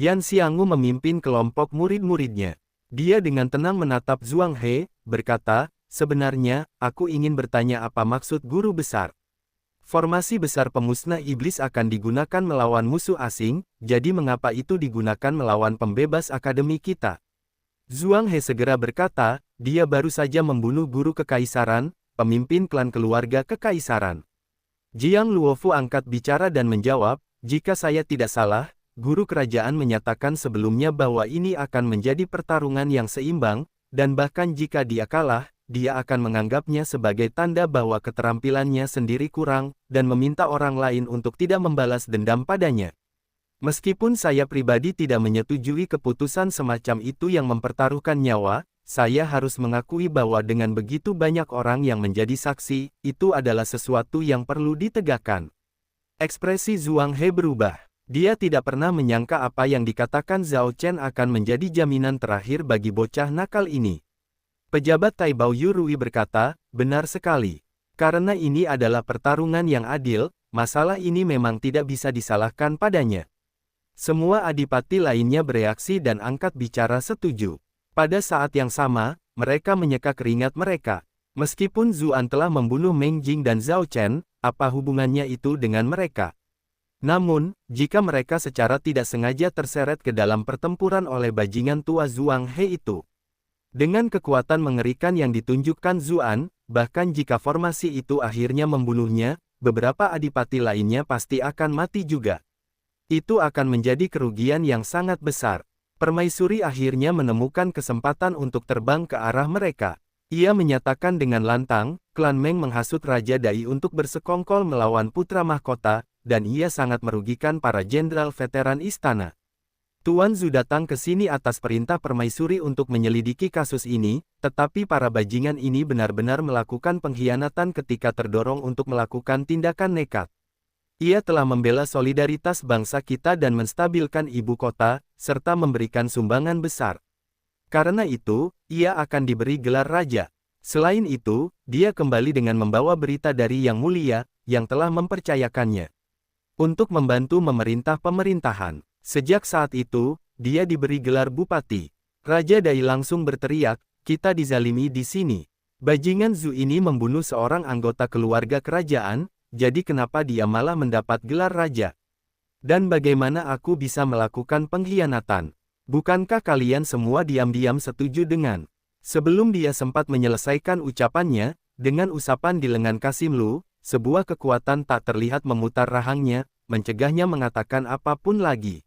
Yan Xiangmu memimpin kelompok murid-muridnya. Dia dengan tenang menatap Zhuang He, berkata, sebenarnya, aku ingin bertanya apa maksud guru besar. Formasi besar pemusnah iblis akan digunakan melawan musuh asing, jadi mengapa itu digunakan melawan pembebas akademi kita? Zhuang He segera berkata, dia baru saja membunuh guru kekaisaran, pemimpin klan keluarga kekaisaran. Jiang Luofu angkat bicara dan menjawab, jika saya tidak salah, guru kerajaan menyatakan sebelumnya bahwa ini akan menjadi pertarungan yang seimbang, dan bahkan jika dia kalah, dia akan menganggapnya sebagai tanda bahwa keterampilannya sendiri kurang, dan meminta orang lain untuk tidak membalas dendam padanya. Meskipun saya pribadi tidak menyetujui keputusan semacam itu yang mempertaruhkan nyawa, saya harus mengakui bahwa dengan begitu banyak orang yang menjadi saksi, itu adalah sesuatu yang perlu ditegakkan. Ekspresi Zhuang He berubah. Dia tidak pernah menyangka apa yang dikatakan Zhao Chen akan menjadi jaminan terakhir bagi bocah nakal ini. Pejabat Taibao Yurui berkata, benar sekali. Karena ini adalah pertarungan yang adil, masalah ini memang tidak bisa disalahkan padanya. Semua adipati lainnya bereaksi dan angkat bicara setuju. Pada saat yang sama, mereka menyeka keringat mereka. Meskipun Zuan telah membunuh Meng Jing dan Zhao Chen, apa hubungannya itu dengan mereka? Namun, jika mereka secara tidak sengaja terseret ke dalam pertempuran oleh bajingan tua Zhuang He itu, dengan kekuatan mengerikan yang ditunjukkan Zuan, bahkan jika formasi itu akhirnya membunuhnya, beberapa adipati lainnya pasti akan mati juga. Itu akan menjadi kerugian yang sangat besar. Permaisuri akhirnya menemukan kesempatan untuk terbang ke arah mereka. Ia menyatakan dengan lantang, klan Meng menghasut Raja Dai untuk bersekongkol melawan putra mahkota, dan ia sangat merugikan para jenderal veteran istana. Tuan Zhu datang ke sini atas perintah permaisuri untuk menyelidiki kasus ini, tetapi para bajingan ini benar-benar melakukan pengkhianatan ketika terdorong untuk melakukan tindakan nekat. Ia telah membela solidaritas bangsa kita dan menstabilkan ibu kota, serta memberikan sumbangan besar. Karena itu, ia akan diberi gelar raja. Selain itu, dia kembali dengan membawa berita dari Yang Mulia, yang telah mempercayakannya untuk membantu memerintah pemerintahan. Sejak saat itu, dia diberi gelar bupati. Raja Dai langsung berteriak, kita dizalimi di sini. Bajingan Zhu ini membunuh seorang anggota keluarga kerajaan, jadi kenapa dia malah mendapat gelar raja? Dan bagaimana aku bisa melakukan pengkhianatan? Bukankah kalian semua diam-diam setuju dengan? Sebelum dia sempat menyelesaikan ucapannya, dengan usapan di lengan Kasim Lu, sebuah kekuatan tak terlihat memutar rahangnya, mencegahnya mengatakan apapun lagi.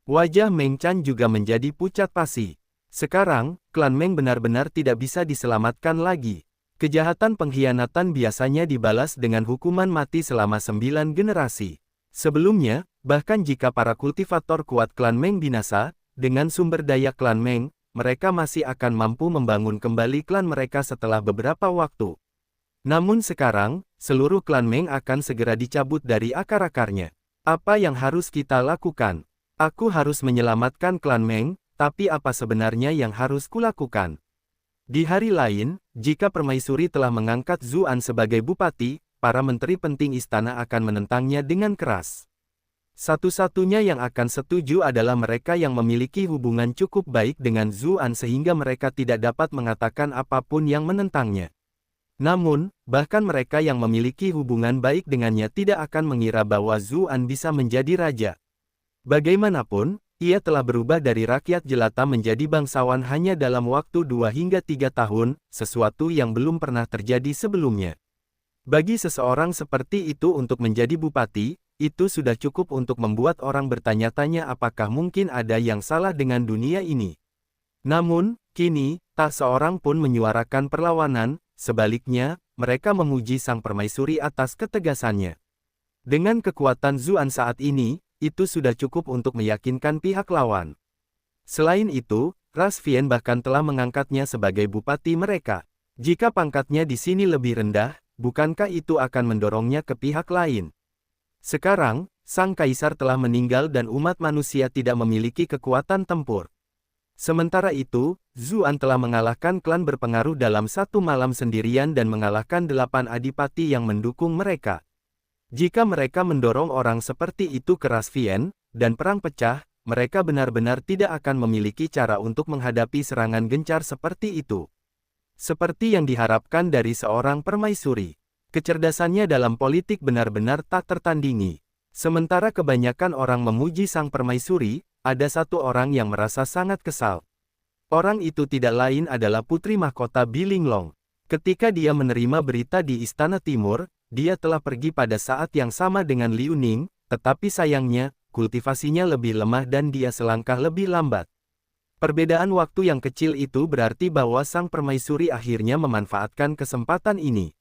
Wajah Meng Chan juga menjadi pucat pasi. Sekarang, klan Meng benar-benar tidak bisa diselamatkan lagi. Kejahatan pengkhianatan biasanya dibalas dengan hukuman mati selama 9 generasi. Sebelumnya, bahkan jika para kultivator kuat klan Meng binasa, dengan sumber daya klan Meng, mereka masih akan mampu membangun kembali klan mereka setelah beberapa waktu. Namun sekarang, seluruh klan Meng akan segera dicabut dari akar-akarnya. Apa yang harus kita lakukan? Aku harus menyelamatkan klan Meng, tapi apa sebenarnya yang harus kulakukan? Di hari lain, jika permaisuri telah mengangkat Zuan sebagai bupati, para menteri penting istana akan menentangnya dengan keras. Satu-satunya yang akan setuju adalah mereka yang memiliki hubungan cukup baik dengan Zuan sehingga mereka tidak dapat mengatakan apapun yang menentangnya. Namun, bahkan mereka yang memiliki hubungan baik dengannya tidak akan mengira bahwa Zuan bisa menjadi raja. Bagaimanapun, ia telah berubah dari rakyat jelata menjadi bangsawan hanya dalam waktu 2 hingga 3 tahun, sesuatu yang belum pernah terjadi sebelumnya. Bagi seseorang seperti itu untuk menjadi bupati, itu sudah cukup untuk membuat orang bertanya-tanya apakah mungkin ada yang salah dengan dunia ini. Namun, Kini, tak seorang pun menyuarakan perlawanan, sebaliknya, mereka memuji sang permaisuri atas ketegasannya. Dengan kekuatan Zuan saat ini, itu sudah cukup untuk meyakinkan pihak lawan. Selain itu, Ras Vien bahkan telah mengangkatnya sebagai bupati mereka. Jika pangkatnya di sini lebih rendah, bukankah itu akan mendorongnya ke pihak lain? Sekarang, sang kaisar telah meninggal dan umat manusia tidak memiliki kekuatan tempur. Sementara itu, Zuan telah mengalahkan klan berpengaruh dalam satu malam sendirian dan mengalahkan 8 adipati yang mendukung mereka. Jika mereka mendorong orang seperti itu ke Ras Vien, dan perang pecah, mereka benar-benar tidak akan memiliki cara untuk menghadapi serangan gencar seperti itu. Seperti yang diharapkan dari seorang permaisuri. Kecerdasannya dalam politik benar-benar tak tertandingi. Sementara kebanyakan orang memuji sang permaisuri, ada satu orang yang merasa sangat kesal. Orang itu tidak lain adalah putri mahkota Bilinglong. Ketika dia menerima berita di Istana Timur, dia telah pergi pada saat yang sama dengan Liu Ning, tetapi sayangnya, kultivasinya lebih lemah dan dia selangkah lebih lambat. Perbedaan waktu yang kecil itu berarti bahwa sang permaisuri akhirnya memanfaatkan kesempatan ini.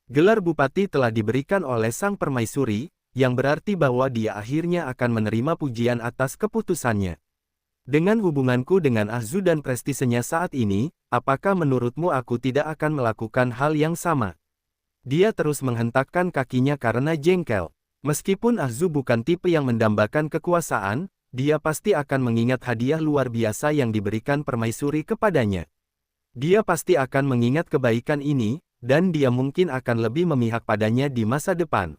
Gelar bupati telah diberikan oleh sang permaisuri, yang berarti bahwa dia akhirnya akan menerima pujian atas keputusannya. Dengan hubunganku dengan Ahzu dan prestisenya saat ini, apakah menurutmu aku tidak akan melakukan hal yang sama? Dia terus menghentakkan kakinya karena jengkel. Meskipun Ahzu bukan tipe yang mendambakan kekuasaan, dia pasti akan mengingat hadiah luar biasa yang diberikan permaisuri kepadanya. Dia pasti akan mengingat kebaikan ini, dan dia mungkin akan lebih memihak padanya di masa depan.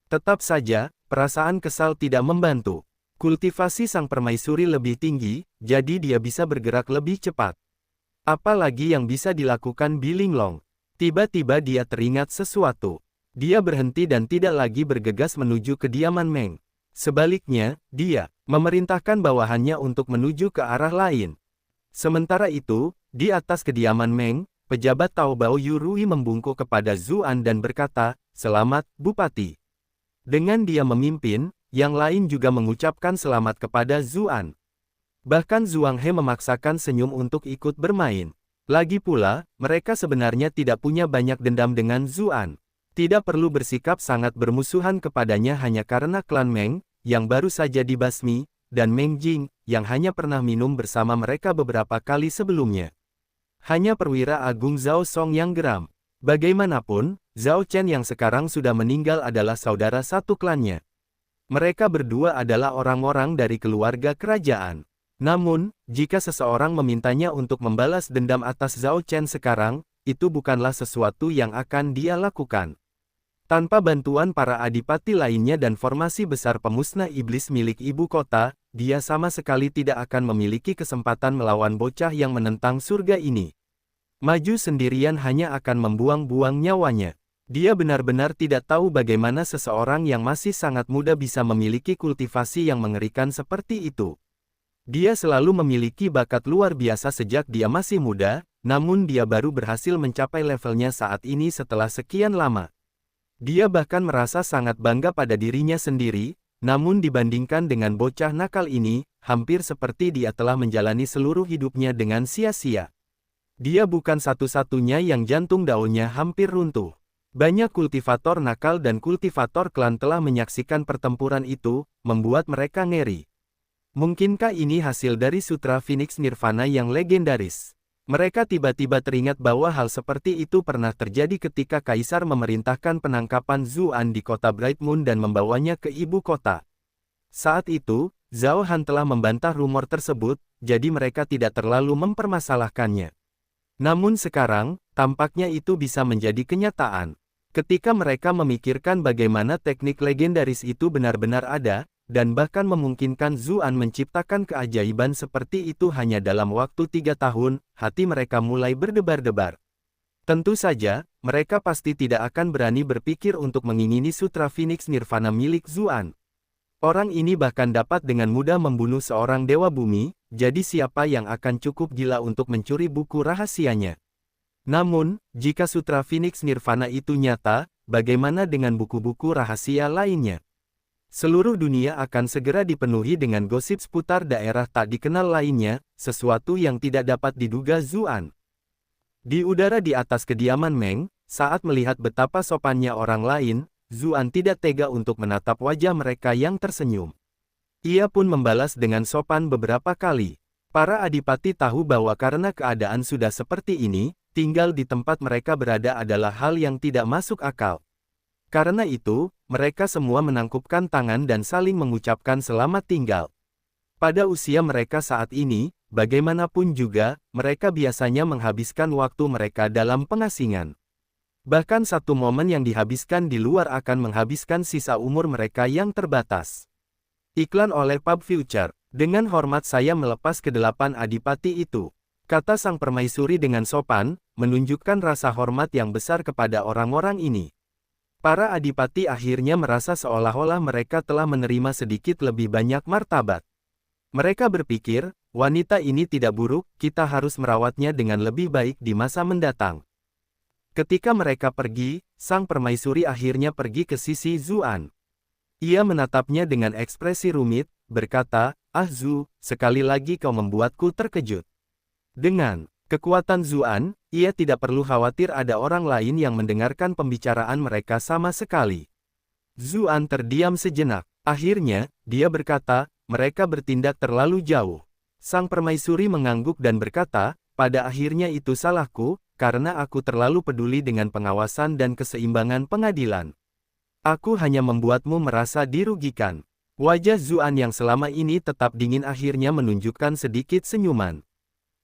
Tetap saja, perasaan kesal tidak membantu. Kultivasi sang permaisuri lebih tinggi, jadi dia bisa bergerak lebih cepat. Apalagi yang bisa dilakukan Bilinglong? Tiba-tiba dia teringat sesuatu. Dia berhenti dan tidak lagi bergegas menuju kediaman Meng. Sebaliknya, dia memerintahkan bawahannya untuk menuju ke arah lain. Sementara itu, di atas kediaman Meng, pejabat Taobao Yurui membungkuk kepada Zuan dan berkata, "Selamat, Bupati." Dengan dia memimpin, yang lain juga mengucapkan selamat kepada Zuan. Bahkan Zhuang He memaksakan senyum untuk ikut bermain. Lagi pula, mereka sebenarnya tidak punya banyak dendam dengan Zuan. Tidak perlu bersikap sangat bermusuhan kepadanya hanya karena klan Meng, yang baru saja dibasmi, dan Meng Jing, yang hanya pernah minum bersama mereka beberapa kali sebelumnya. Hanya perwira agung Zhao Song yang geram. Bagaimanapun, Zhao Chen yang sekarang sudah meninggal adalah saudara satu klannya. Mereka berdua adalah orang-orang dari keluarga kerajaan. Namun, jika seseorang memintanya untuk membalas dendam atas Zhao Chen sekarang, itu bukanlah sesuatu yang akan dia lakukan. Tanpa bantuan para adipati lainnya dan formasi besar pemusnah iblis milik ibu kota, dia sama sekali tidak akan memiliki kesempatan melawan bocah yang menentang surga ini. Maju sendirian hanya akan membuang-buang nyawanya. Dia benar-benar tidak tahu bagaimana seseorang yang masih sangat muda bisa memiliki kultivasi yang mengerikan seperti itu. Dia selalu memiliki bakat luar biasa sejak dia masih muda, namun dia baru berhasil mencapai levelnya saat ini setelah sekian lama. Dia bahkan merasa sangat bangga pada dirinya sendiri, namun dibandingkan dengan bocah nakal ini, hampir seperti dia telah menjalani seluruh hidupnya dengan sia-sia. Dia bukan satu-satunya yang jantung daunnya hampir runtuh. Banyak kultivator nakal dan kultivator klan telah menyaksikan pertempuran itu, membuat mereka ngeri. Mungkinkah ini hasil dari Sutra Phoenix Nirvana yang legendaris? Mereka tiba-tiba teringat bahwa hal seperti itu pernah terjadi ketika Kaisar memerintahkan penangkapan Zuan di kota Bright Moon dan membawanya ke ibu kota. Saat itu, Zhao Han telah membantah rumor tersebut, jadi mereka tidak terlalu mempermasalahkannya. Namun sekarang, tampaknya itu bisa menjadi kenyataan. Ketika mereka memikirkan bagaimana teknik legendaris itu benar-benar ada, dan bahkan memungkinkan Zuan menciptakan keajaiban seperti itu hanya dalam waktu 3 tahun, hati mereka mulai berdebar-debar. Tentu saja, mereka pasti tidak akan berani berpikir untuk mengingini Sutra Phoenix Nirvana milik Zuan. Orang ini bahkan dapat dengan mudah membunuh seorang dewa bumi, jadi siapa yang akan cukup gila untuk mencuri buku rahasianya? Namun, jika Sutra Phoenix Nirvana itu nyata, bagaimana dengan buku-buku rahasia lainnya? Seluruh dunia akan segera dipenuhi dengan gosip seputar daerah tak dikenal lainnya, sesuatu yang tidak dapat diduga Zuan. Di udara di atas kediaman Meng, saat melihat betapa sopannya orang lain, Zuan tidak tega untuk menatap wajah mereka yang tersenyum. Ia pun membalas dengan sopan beberapa kali. Para adipati tahu bahwa karena keadaan sudah seperti ini, tinggal di tempat mereka berada adalah hal yang tidak masuk akal. Karena itu, mereka semua menangkupkan tangan dan saling mengucapkan selamat tinggal. Pada usia mereka saat ini, bagaimanapun juga, mereka biasanya menghabiskan waktu mereka dalam pengasingan. Bahkan satu momen yang dihabiskan di luar akan menghabiskan sisa umur mereka yang terbatas. Iklan oleh Pub Future. Dengan hormat saya melepas ke-8 adipati itu, kata sang permaisuri dengan sopan, menunjukkan rasa hormat yang besar kepada orang-orang ini. Para adipati akhirnya merasa seolah-olah mereka telah menerima sedikit lebih banyak martabat. Mereka berpikir, wanita ini tidak buruk, kita harus merawatnya dengan lebih baik di masa mendatang. Ketika mereka pergi, sang permaisuri akhirnya pergi ke sisi Zuan. Ia menatapnya dengan ekspresi rumit, berkata, "Ah Zu, sekali lagi kau membuatku terkejut." Dengan kekuatan Zuan, ia tidak perlu khawatir ada orang lain yang mendengarkan pembicaraan mereka sama sekali. Zuan terdiam sejenak. Akhirnya, dia berkata, mereka bertindak terlalu jauh. Sang permaisuri mengangguk dan berkata, pada akhirnya itu salahku, karena aku terlalu peduli dengan pengawasan dan keseimbangan pengadilan. Aku hanya membuatmu merasa dirugikan. Wajah Zuan yang selama ini tetap dingin akhirnya menunjukkan sedikit senyuman.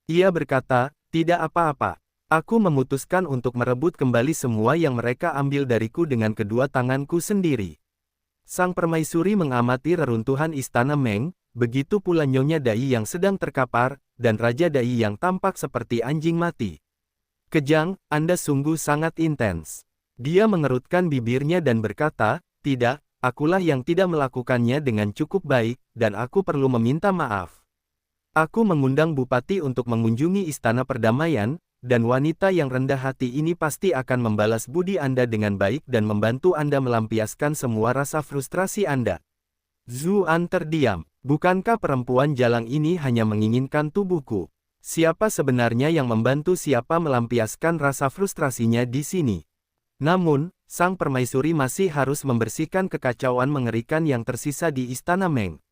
Ia berkata, tidak apa-apa. Aku memutuskan untuk merebut kembali semua yang mereka ambil dariku dengan kedua tanganku sendiri. Sang permaisuri mengamati reruntuhan istana Meng, begitu pula Nyonya Dai yang sedang terkapar, dan Raja Dai yang tampak seperti anjing mati. Kejang, Anda sungguh sangat intens. Dia mengerutkan bibirnya dan berkata, tidak, akulah yang tidak melakukannya dengan cukup baik, dan aku perlu meminta maaf. Aku mengundang Bupati untuk mengunjungi Istana Perdamaian, dan wanita yang rendah hati ini pasti akan membalas budi Anda dengan baik dan membantu Anda melampiaskan semua rasa frustrasi Anda. Zuan terdiam. Bukankah perempuan jalang ini hanya menginginkan tubuhku? Siapa sebenarnya yang membantu siapa melampiaskan rasa frustrasinya di sini? Namun, sang permaisuri masih harus membersihkan kekacauan mengerikan yang tersisa di Istana Meng.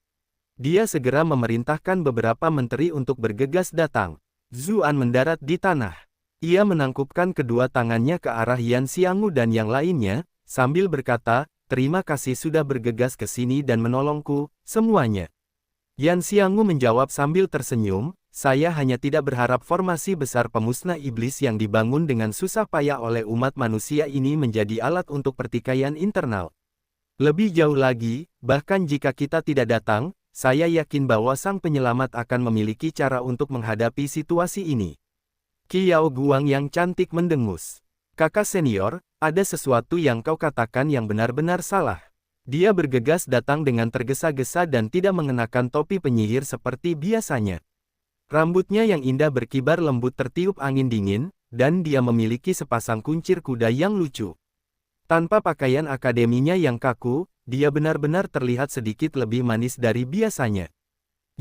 Dia segera memerintahkan beberapa menteri untuk bergegas datang. Zuan mendarat di tanah. Ia menangkupkan kedua tangannya ke arah Yan Xianggu dan yang lainnya, sambil berkata, terima kasih sudah bergegas ke sini dan menolongku, semuanya. Yan Xianggu menjawab sambil tersenyum, saya hanya tidak berharap formasi besar pemusnah iblis yang dibangun dengan susah payah oleh umat manusia ini menjadi alat untuk pertikaian internal. Lebih jauh lagi, bahkan jika kita tidak datang, saya yakin bahwa sang penyelamat akan memiliki cara untuk menghadapi situasi ini. Qiao Guang yang cantik mendengus. Kakak senior, ada sesuatu yang kau katakan yang benar-benar salah. Dia bergegas datang dengan tergesa-gesa dan tidak mengenakan topi penyihir seperti biasanya. Rambutnya yang indah berkibar lembut tertiup angin dingin, dan dia memiliki sepasang kuncir kuda yang lucu. Tanpa pakaian akademinya yang kaku, dia benar-benar terlihat sedikit lebih manis dari biasanya.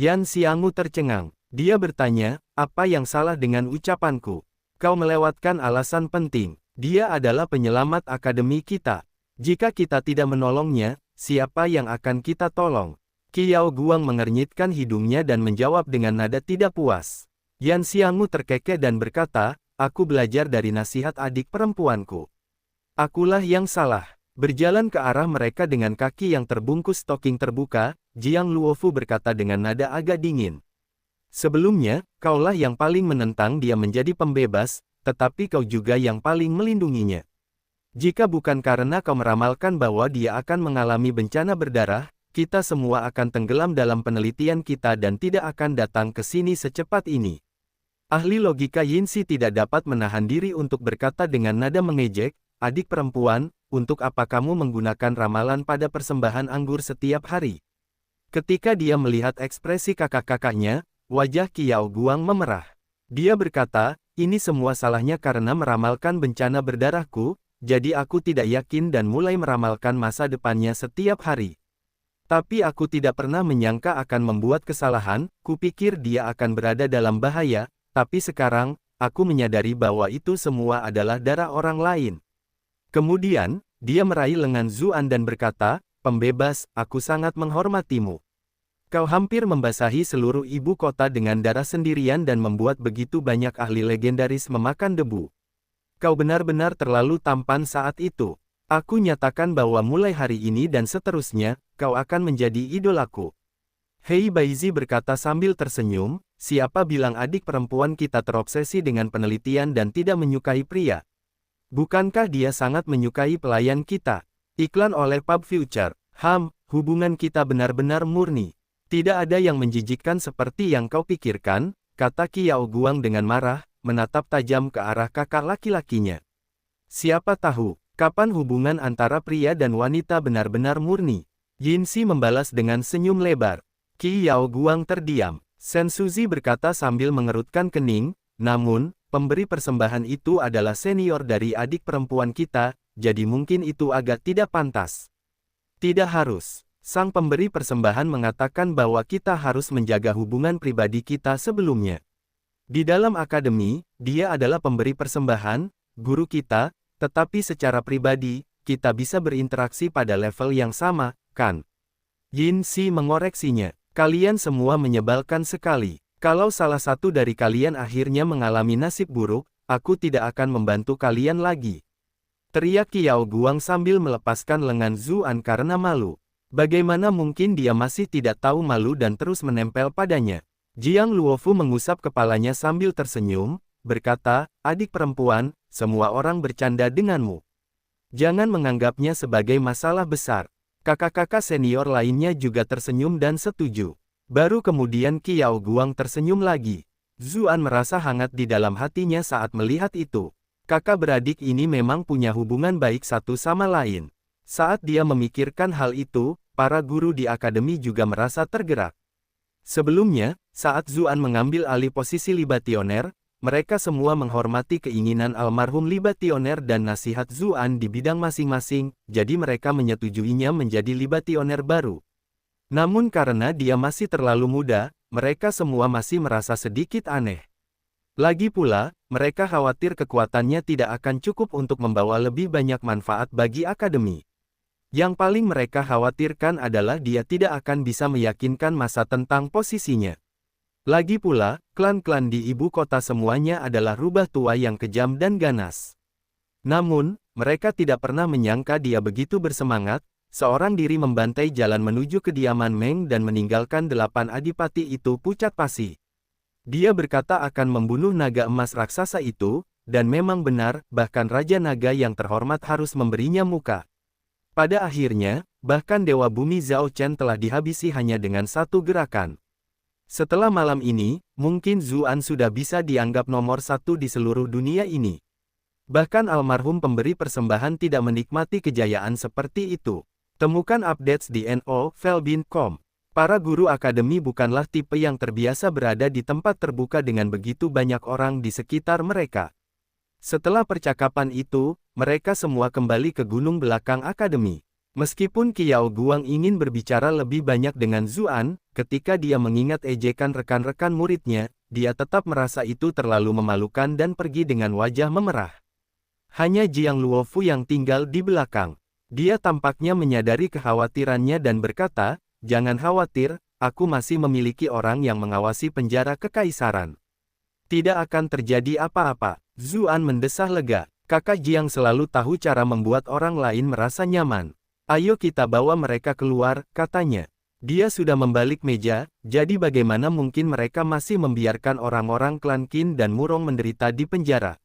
Yan Xianggu tercengang. Dia bertanya, apa yang salah dengan ucapanku? Kau melewatkan alasan penting. Dia adalah penyelamat akademi kita. Jika kita tidak menolongnya, siapa yang akan kita tolong? Qiao Guang mengernyitkan hidungnya dan menjawab dengan nada tidak puas. Yan Xianggu terkekeh dan berkata, aku belajar dari nasihat adik perempuanku. Akulah yang salah. Berjalan ke arah mereka dengan kaki yang terbungkus stoking terbuka, Jiang Luofu berkata dengan nada agak dingin. Sebelumnya, kaulah yang paling menentang dia menjadi pembebas, tetapi kau juga yang paling melindunginya. Jika bukan karena kau meramalkan bahwa dia akan mengalami bencana berdarah, kita semua akan tenggelam dalam penelitian kita dan tidak akan datang ke sini secepat ini. Ahli logika Yinsi tidak dapat menahan diri untuk berkata dengan nada mengejek, adik perempuan, untuk apa kamu menggunakan ramalan pada persembahan anggur setiap hari? Ketika dia melihat ekspresi kakak-kakaknya, wajah Qiao Guang memerah. Dia berkata, ini semua salahnya karena meramalkan bencana berdarahku, jadi aku tidak yakin dan mulai meramalkan masa depannya setiap hari. Tapi aku tidak pernah menyangka akan membuat kesalahan, kupikir dia akan berada dalam bahaya, tapi sekarang, aku menyadari bahwa itu semua adalah darah orang lain. Kemudian, dia meraih lengan Zuan dan berkata, "Pembebas, aku sangat menghormatimu. Kau hampir membasahi seluruh ibu kota dengan darah sendirian dan membuat begitu banyak ahli legendaris memakan debu. Kau benar-benar terlalu tampan saat itu. Aku nyatakan bahwa mulai hari ini dan seterusnya, kau akan menjadi idolaku." Hei Baizi berkata sambil tersenyum, "Siapa bilang adik perempuan kita terobsesi dengan penelitian dan tidak menyukai pria? Bukankah dia sangat menyukai pelayan kita?" Iklan oleh Pub Future. Hubungan kita benar-benar murni. Tidak ada yang menjijikkan seperti yang kau pikirkan, kata Qiao Guang dengan marah, menatap tajam ke arah kakak laki-lakinya. Siapa tahu, kapan hubungan antara pria dan wanita benar-benar murni? Yin Xi membalas dengan senyum lebar. Qiao Guang terdiam. Shen Suzi berkata sambil mengerutkan kening, namun, pemberi persembahan itu adalah senior dari adik perempuan kita, jadi mungkin itu agak tidak pantas. Tidak harus. Sang pemberi persembahan mengatakan bahwa kita harus menjaga hubungan pribadi kita sebelumnya. Di dalam akademi, dia adalah pemberi persembahan, guru kita, tetapi secara pribadi, kita bisa berinteraksi pada level yang sama, kan? Yin Xi mengoreksinya. Kalian semua menyebalkan sekali. Kalau salah satu dari kalian akhirnya mengalami nasib buruk, aku tidak akan membantu kalian lagi. Teriak Qiao Guang sambil melepaskan lengan Zuan karena malu. Bagaimana mungkin dia masih tidak tahu malu dan terus menempel padanya? Jiang Luofu mengusap kepalanya sambil tersenyum, berkata, "Adik perempuan, semua orang bercanda denganmu. Jangan menganggapnya sebagai masalah besar." Kakak-kakak senior lainnya juga tersenyum dan setuju. Baru kemudian Qiao Guang tersenyum lagi. Zuan merasa hangat di dalam hatinya saat melihat itu. Kakak beradik ini memang punya hubungan baik satu sama lain. Saat dia memikirkan hal itu, para guru di akademi juga merasa tergerak. Sebelumnya, saat Zuan mengambil alih posisi Libationer, mereka semua menghormati keinginan almarhum Libationer dan nasihat Zuan di bidang masing-masing, jadi mereka menyetujuinya menjadi Libationer baru. Namun karena dia masih terlalu muda, mereka semua masih merasa sedikit aneh. Lagi pula, mereka khawatir kekuatannya tidak akan cukup untuk membawa lebih banyak manfaat bagi akademi. Yang paling mereka khawatirkan adalah dia tidak akan bisa meyakinkan masa tentang posisinya. Lagi pula, klan-klan di ibu kota semuanya adalah rubah tua yang kejam dan ganas. Namun, mereka tidak pernah menyangka dia begitu bersemangat, seorang diri membantai jalan menuju kediaman Meng dan meninggalkan 8 adipati itu pucat pasi. Dia berkata akan membunuh naga emas raksasa itu, dan memang benar, bahkan Raja Naga yang terhormat harus memberinya muka. Pada akhirnya, bahkan Dewa Bumi Zhao Chen telah dihabisi hanya dengan satu gerakan. Setelah malam ini, mungkin Zuan sudah bisa dianggap nomor satu di seluruh dunia ini. Bahkan almarhum pemberi persembahan tidak menikmati kejayaan seperti itu. Temukan updates di novelbin.com. Para guru akademi bukanlah tipe yang terbiasa berada di tempat terbuka dengan begitu banyak orang di sekitar mereka. Setelah percakapan itu, mereka semua kembali ke gunung belakang akademi. Meskipun Qiao Guang ingin berbicara lebih banyak dengan Zuan, ketika dia mengingat ejekan rekan-rekan muridnya, dia tetap merasa itu terlalu memalukan dan pergi dengan wajah memerah. Hanya Jiang Luofu yang tinggal di belakang. Dia tampaknya menyadari kekhawatirannya dan berkata, "Jangan khawatir, aku masih memiliki orang yang mengawasi penjara kekaisaran. Tidak akan terjadi apa-apa." Zuan mendesah lega. Kakak Jiang selalu tahu cara membuat orang lain merasa nyaman. "Ayo kita bawa mereka keluar," katanya. Dia sudah membalik meja, jadi bagaimana mungkin mereka masih membiarkan orang-orang klan Qin dan Murong menderita di penjara.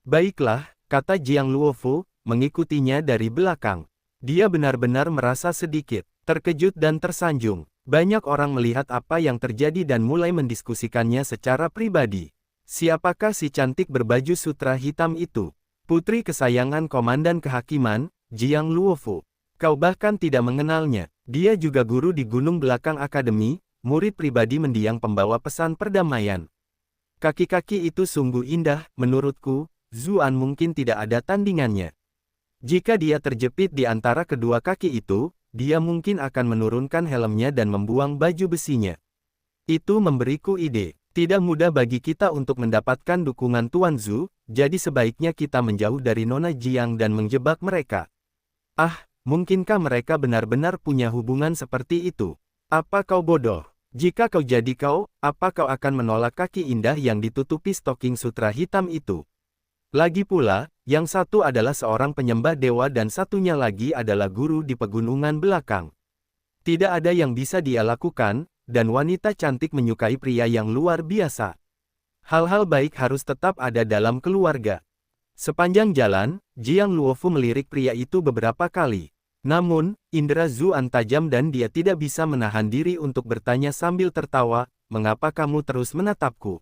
"Baiklah," kata Jiang Luofu, mengikutinya dari belakang. Dia benar-benar merasa sedikit terkejut dan tersanjung. Banyak orang melihat apa yang terjadi dan mulai mendiskusikannya secara pribadi. Siapakah si cantik berbaju sutra hitam itu? Putri kesayangan Komandan Kehakiman, Jiang Luofu. Kau bahkan tidak mengenalnya. Dia juga guru di gunung belakang akademi, murid pribadi mendiang pembawa pesan perdamaian. Kaki-kaki itu sungguh indah, menurutku. Zuan mungkin tidak ada tandingannya. Jika dia terjepit di antara kedua kaki itu, dia mungkin akan menurunkan helmnya dan membuang baju besinya. Itu memberiku ide. Tidak mudah bagi kita untuk mendapatkan dukungan Tuan Zhu, jadi sebaiknya kita menjauh dari Nona Jiang dan menjebak mereka. Ah, mungkinkah mereka benar-benar punya hubungan seperti itu? Apa kau bodoh? Jika kau jadi kau, apa kau akan menolak kaki indah yang ditutupi stocking sutra hitam itu? Lagi pula, yang satu adalah seorang penyembah dewa dan satunya lagi adalah guru di pegunungan belakang. Tidak ada yang bisa dia lakukan, dan wanita cantik menyukai pria yang luar biasa. Hal-hal baik harus tetap ada dalam keluarga. Sepanjang jalan, Jiang Luofu melirik pria itu beberapa kali. Namun, indera Zuan tajam dan dia tidak bisa menahan diri untuk bertanya sambil tertawa, "Mengapa kamu terus menatapku?"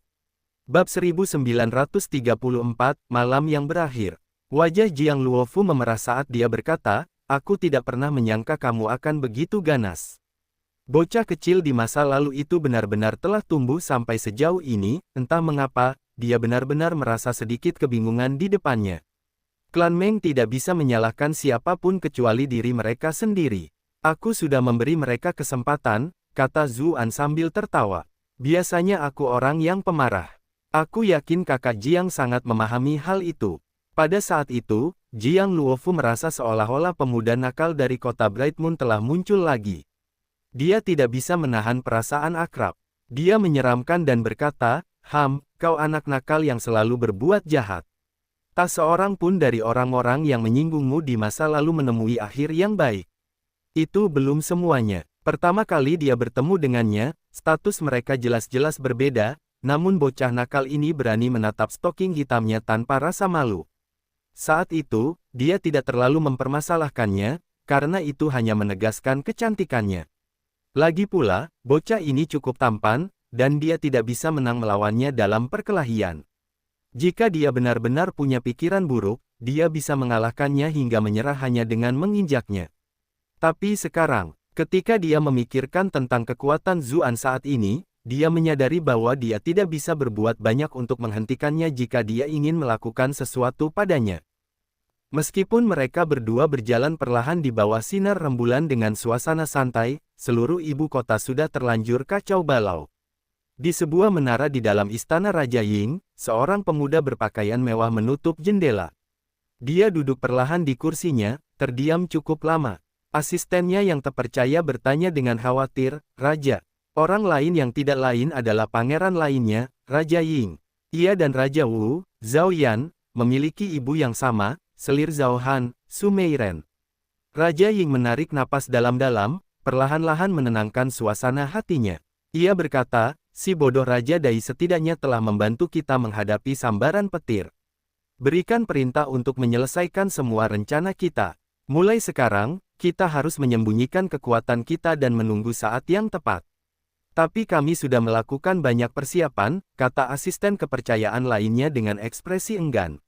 Bab 1934, Malam yang Berakhir. Wajah Jiang Luofu memerah saat dia berkata, "Aku tidak pernah menyangka kamu akan begitu ganas." Bocah kecil di masa lalu itu benar-benar telah tumbuh sampai sejauh ini, entah mengapa, dia benar-benar merasa sedikit kebingungan di depannya. Klan Meng tidak bisa menyalahkan siapapun kecuali diri mereka sendiri. "Aku sudah memberi mereka kesempatan," kata Zuan sambil tertawa. "Biasanya aku orang yang pemarah. Aku yakin kakak Jiang sangat memahami hal itu." Pada saat itu, Jiang Luofu merasa seolah-olah pemuda nakal dari kota Bright Moon telah muncul lagi. Dia tidak bisa menahan perasaan akrab. Dia menyeramkan dan berkata, kau anak nakal yang selalu berbuat jahat. Tak seorang pun dari orang-orang yang menyinggungmu di masa lalu menemui akhir yang baik. Itu belum semuanya. Pertama kali dia bertemu dengannya, status mereka jelas-jelas berbeda, namun bocah nakal ini berani menatap stocking hitamnya tanpa rasa malu. Saat itu, dia tidak terlalu mempermasalahkannya, karena itu hanya menegaskan kecantikannya. Lagi pula, bocah ini cukup tampan, dan dia tidak bisa menang melawannya dalam perkelahian. Jika dia benar-benar punya pikiran buruk, dia bisa mengalahkannya hingga menyerah hanya dengan menginjaknya. Tapi sekarang, ketika dia memikirkan tentang kekuatan Zuan saat ini, dia menyadari bahwa dia tidak bisa berbuat banyak untuk menghentikannya jika dia ingin melakukan sesuatu padanya. Meskipun mereka berdua berjalan perlahan di bawah sinar rembulan dengan suasana santai, seluruh ibu kota sudah terlanjur kacau balau. Di sebuah menara di dalam istana Raja Ying, seorang pemuda berpakaian mewah menutup jendela. Dia duduk perlahan di kursinya, terdiam cukup lama. Asistennya yang terpercaya bertanya dengan khawatir, "Raja." Orang lain yang tidak lain adalah pangeran lainnya, Raja Ying. Ia dan Raja Wu, Zhao Yan, memiliki ibu yang sama, selir Zhao Han, Su Meiren. Raja Ying menarik napas dalam-dalam, perlahan-lahan menenangkan suasana hatinya. Ia berkata, "Si bodoh Raja Dai setidaknya telah membantu kita menghadapi sambaran petir. Berikan perintah untuk menyelesaikan semua rencana kita. Mulai sekarang, kita harus menyembunyikan kekuatan kita dan menunggu saat yang tepat." "Tapi kami sudah melakukan banyak persiapan," kata asisten kepercayaan lainnya dengan ekspresi enggan.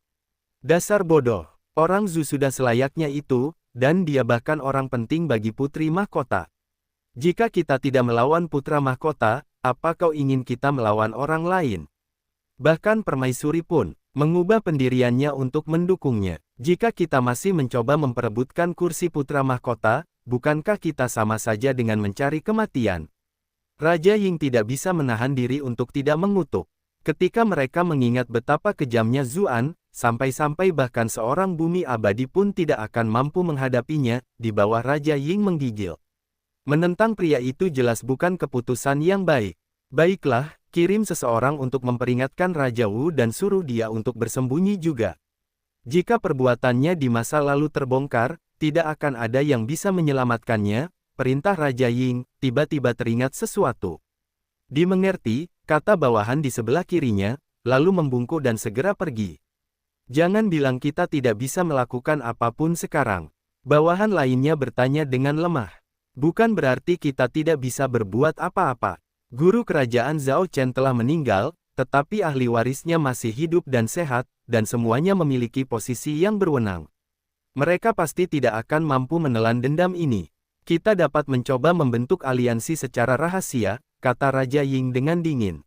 "Dasar bodoh. Orang Zhu sudah selayaknya itu, dan dia bahkan orang penting bagi putri mahkota. Jika kita tidak melawan putra mahkota, apa kau ingin kita melawan orang lain?" Bahkan permaisuri pun mengubah pendiriannya untuk mendukungnya. "Jika kita masih mencoba memperebutkan kursi putra mahkota, bukankah kita sama saja dengan mencari kematian?" Raja Ying tidak bisa menahan diri untuk tidak mengutuk. Ketika mereka mengingat betapa kejamnya Zuan, sampai-sampai bahkan seorang bumi abadi pun tidak akan mampu menghadapinya, di bawah Raja Ying menggigil. Menentang pria itu jelas bukan keputusan yang baik. "Baiklah, kirim seseorang untuk memperingatkan Raja Wu dan suruh dia untuk bersembunyi juga. Jika perbuatannya di masa lalu terbongkar, tidak akan ada yang bisa menyelamatkannya," perintah Raja Ying. Tiba-tiba teringat sesuatu. "Dimengerti," kata bawahan di sebelah kirinya, lalu membungkuk dan segera pergi. "Jangan bilang kita tidak bisa melakukan apapun sekarang." Bawahan lainnya bertanya dengan lemah. "Bukan berarti kita tidak bisa berbuat apa-apa. Guru kerajaan Zhao Chen telah meninggal, tetapi ahli warisnya masih hidup dan sehat, dan semuanya memiliki posisi yang berwenang. Mereka pasti tidak akan mampu menelan dendam ini. Kita dapat mencoba membentuk aliansi secara rahasia," kata Raja Ying dengan dingin.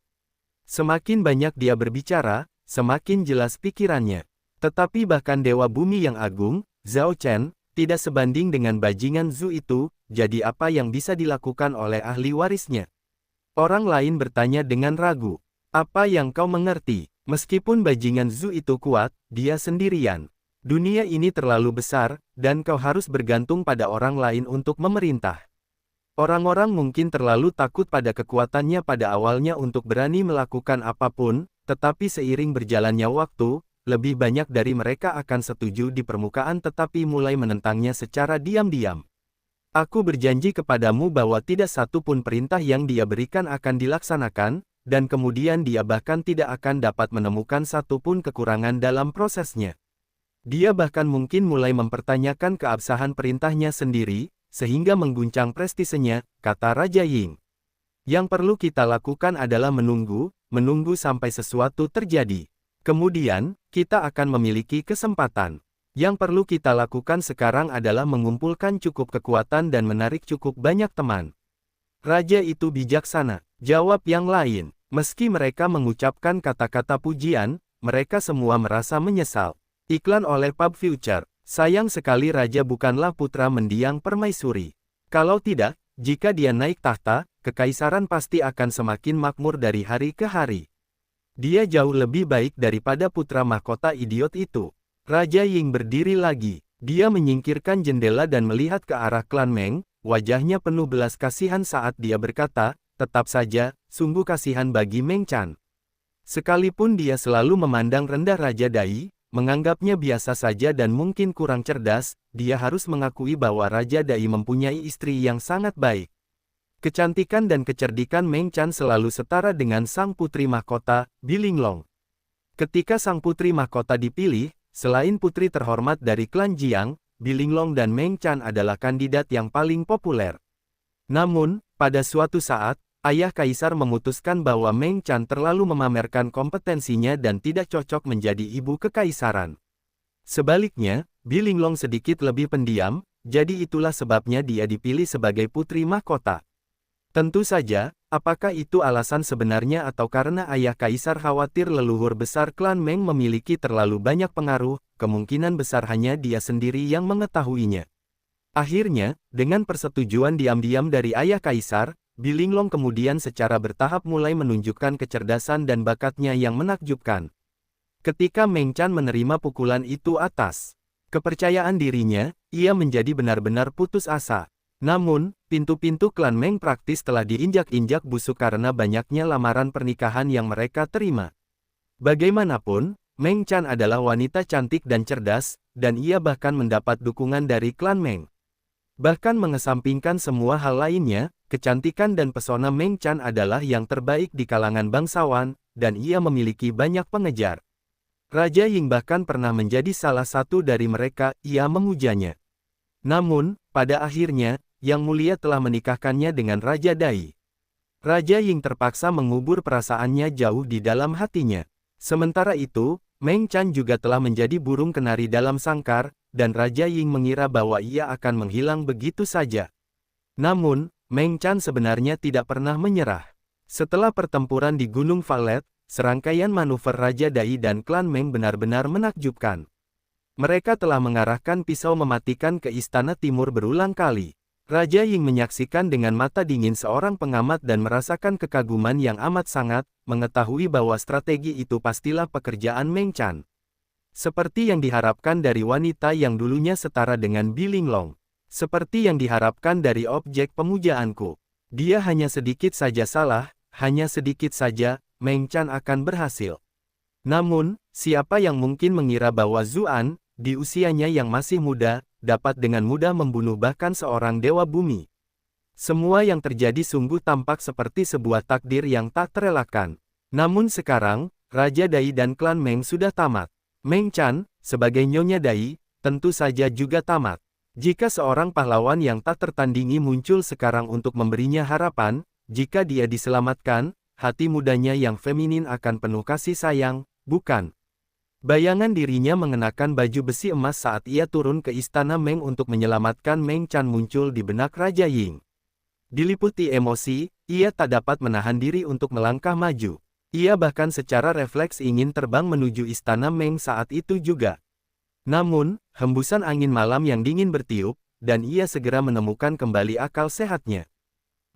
Semakin banyak dia berbicara, semakin jelas pikirannya. Tetapi bahkan Dewa Bumi yang Agung, Zhao Chen, tidak sebanding dengan bajingan Zhu itu, jadi apa yang bisa dilakukan oleh ahli warisnya? Orang lain bertanya dengan ragu. Apa yang kau mengerti? Meskipun bajingan Zhu itu kuat, dia sendirian. Dunia ini terlalu besar, dan kau harus bergantung pada orang lain untuk memerintah. Orang-orang mungkin terlalu takut pada kekuatannya pada awalnya untuk berani melakukan apapun, tetapi seiring berjalannya waktu, lebih banyak dari mereka akan setuju di permukaan tetapi mulai menentangnya secara diam-diam. Aku berjanji kepadamu bahwa tidak satu pun perintah yang dia berikan akan dilaksanakan, dan kemudian dia bahkan tidak akan dapat menemukan satu pun kekurangan dalam prosesnya. Dia bahkan mungkin mulai mempertanyakan keabsahan perintahnya sendiri, sehingga mengguncang prestisenya, kata Raja Ying. Yang perlu kita lakukan adalah menunggu sampai sesuatu terjadi. Kemudian, kita akan memiliki kesempatan. Yang perlu kita lakukan sekarang adalah mengumpulkan cukup kekuatan dan menarik cukup banyak teman. Raja itu bijaksana, jawab yang lain. Meski mereka mengucapkan kata-kata pujian, mereka semua merasa menyesal. Iklan oleh Pub Future. Sayang sekali Raja bukanlah putra mendiang permaisuri. Kalau tidak, jika dia naik tahta, kekaisaran pasti akan semakin makmur dari hari ke hari. Dia jauh lebih baik daripada putra mahkota idiot itu. Raja Ying berdiri lagi. Dia menyingkirkan jendela dan melihat ke arah klan Meng, wajahnya penuh belas kasihan saat dia berkata, tetap saja, sungguh kasihan bagi Meng Chan. Sekalipun dia selalu memandang rendah Raja Dai, menganggapnya biasa saja dan mungkin kurang cerdas, dia harus mengakui bahwa Raja Dai mempunyai istri yang sangat baik. Kecantikan dan kecerdikan Meng Chan selalu setara dengan sang putri mahkota, Bi Linglong. Ketika sang putri mahkota dipilih, selain putri terhormat dari klan Jiang, Bi Linglong dan Meng Chan adalah kandidat yang paling populer. Namun, pada suatu saat, ayah kaisar memutuskan bahwa Meng Chan terlalu memamerkan kompetensinya dan tidak cocok menjadi ibu kekaisaran. Sebaliknya, Bi Linglong sedikit lebih pendiam, jadi itulah sebabnya dia dipilih sebagai putri mahkota. Tentu saja, apakah itu alasan sebenarnya atau karena ayah kaisar khawatir leluhur besar klan Meng memiliki terlalu banyak pengaruh, kemungkinan besar hanya dia sendiri yang mengetahuinya. Akhirnya, dengan persetujuan diam-diam dari ayah kaisar, Bi Linglong kemudian secara bertahap mulai menunjukkan kecerdasan dan bakatnya yang menakjubkan. Ketika Meng Chan menerima pukulan itu atas kepercayaan dirinya, ia menjadi benar-benar putus asa. Namun, pintu-pintu klan Meng praktis telah diinjak-injak busuk karena banyaknya lamaran pernikahan yang mereka terima. Bagaimanapun, Meng Chan adalah wanita cantik dan cerdas, dan ia bahkan mendapat dukungan dari klan Meng. Bahkan mengesampingkan semua hal lainnya, kecantikan dan pesona Meng Chan adalah yang terbaik di kalangan bangsawan, dan ia memiliki banyak pengejar. Raja Ying bahkan pernah menjadi salah satu dari mereka, ia memujanya. Namun, pada akhirnya, Yang Mulia telah menikahkannya dengan Raja Dai. Raja Ying terpaksa mengubur perasaannya jauh di dalam hatinya. Sementara itu, Meng Chan juga telah menjadi burung kenari dalam sangkar, dan Raja Ying mengira bahwa ia akan menghilang begitu saja. Namun, Meng Chan sebenarnya tidak pernah menyerah. Setelah pertempuran di Gunung Valet, serangkaian manuver Raja Dai dan klan Meng benar-benar menakjubkan. Mereka telah mengarahkan pisau mematikan ke Istana Timur berulang kali. Raja Ying menyaksikan dengan mata dingin seorang pengamat dan merasakan kekaguman yang amat sangat, mengetahui bahwa strategi itu pastilah pekerjaan Meng Chan. Seperti yang diharapkan dari wanita yang dulunya setara dengan Bi Linglong. Seperti yang diharapkan dari objek pemujaanku. Dia hanya sedikit saja salah, hanya sedikit saja, Meng Chan akan berhasil. Namun, siapa yang mungkin mengira bahwa Zuan, di usianya yang masih muda, dapat dengan mudah membunuh bahkan seorang dewa bumi. Semua yang terjadi sungguh tampak seperti sebuah takdir yang tak terelakkan. Namun sekarang, Raja Dai dan klan Meng sudah tamat. Meng Chan, sebagai Nyonya Dai, tentu saja juga tamat. Jika seorang pahlawan yang tak tertandingi muncul sekarang untuk memberinya harapan, jika dia diselamatkan, hati mudanya yang feminin akan penuh kasih sayang, bukan? Bayangan dirinya mengenakan baju besi emas saat ia turun ke istana Meng untuk menyelamatkan Meng Chan muncul di benak Raja Ying. Diliputi emosi, ia tak dapat menahan diri untuk melangkah maju. Ia bahkan secara refleks ingin terbang menuju istana Meng saat itu juga. Namun, hembusan angin malam yang dingin bertiup, dan ia segera menemukan kembali akal sehatnya.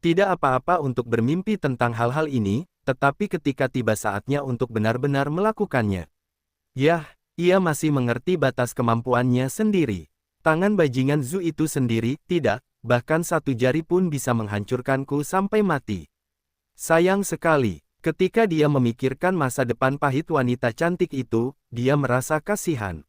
Tidak apa-apa untuk bermimpi tentang hal-hal ini, tetapi ketika tiba saatnya untuk benar-benar melakukannya. Yah, ia masih mengerti batas kemampuannya sendiri. Tangan bajingan Zhu itu sendiri, tidak, bahkan satu jari pun bisa menghancurkanku sampai mati. Sayang sekali, ketika dia memikirkan masa depan pahit wanita cantik itu, dia merasa kasihan.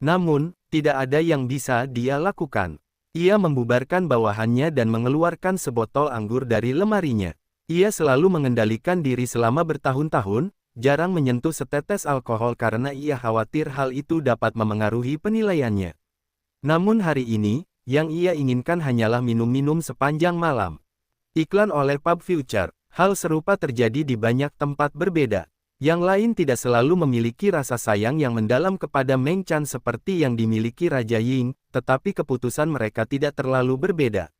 Namun, tidak ada yang bisa dia lakukan. Ia membubarkan bawahannya dan mengeluarkan sebotol anggur dari lemarinya. Ia selalu mengendalikan diri selama bertahun-tahun, jarang menyentuh setetes alkohol karena ia khawatir hal itu dapat memengaruhi penilaiannya. Namun hari ini, yang ia inginkan hanyalah minum-minum sepanjang malam. Iklan oleh Pub Future. Hal serupa terjadi di banyak tempat berbeda. Yang lain tidak selalu memiliki rasa sayang yang mendalam kepada Meng Chan seperti yang dimiliki Raja Ying, tetapi keputusan mereka tidak terlalu berbeda.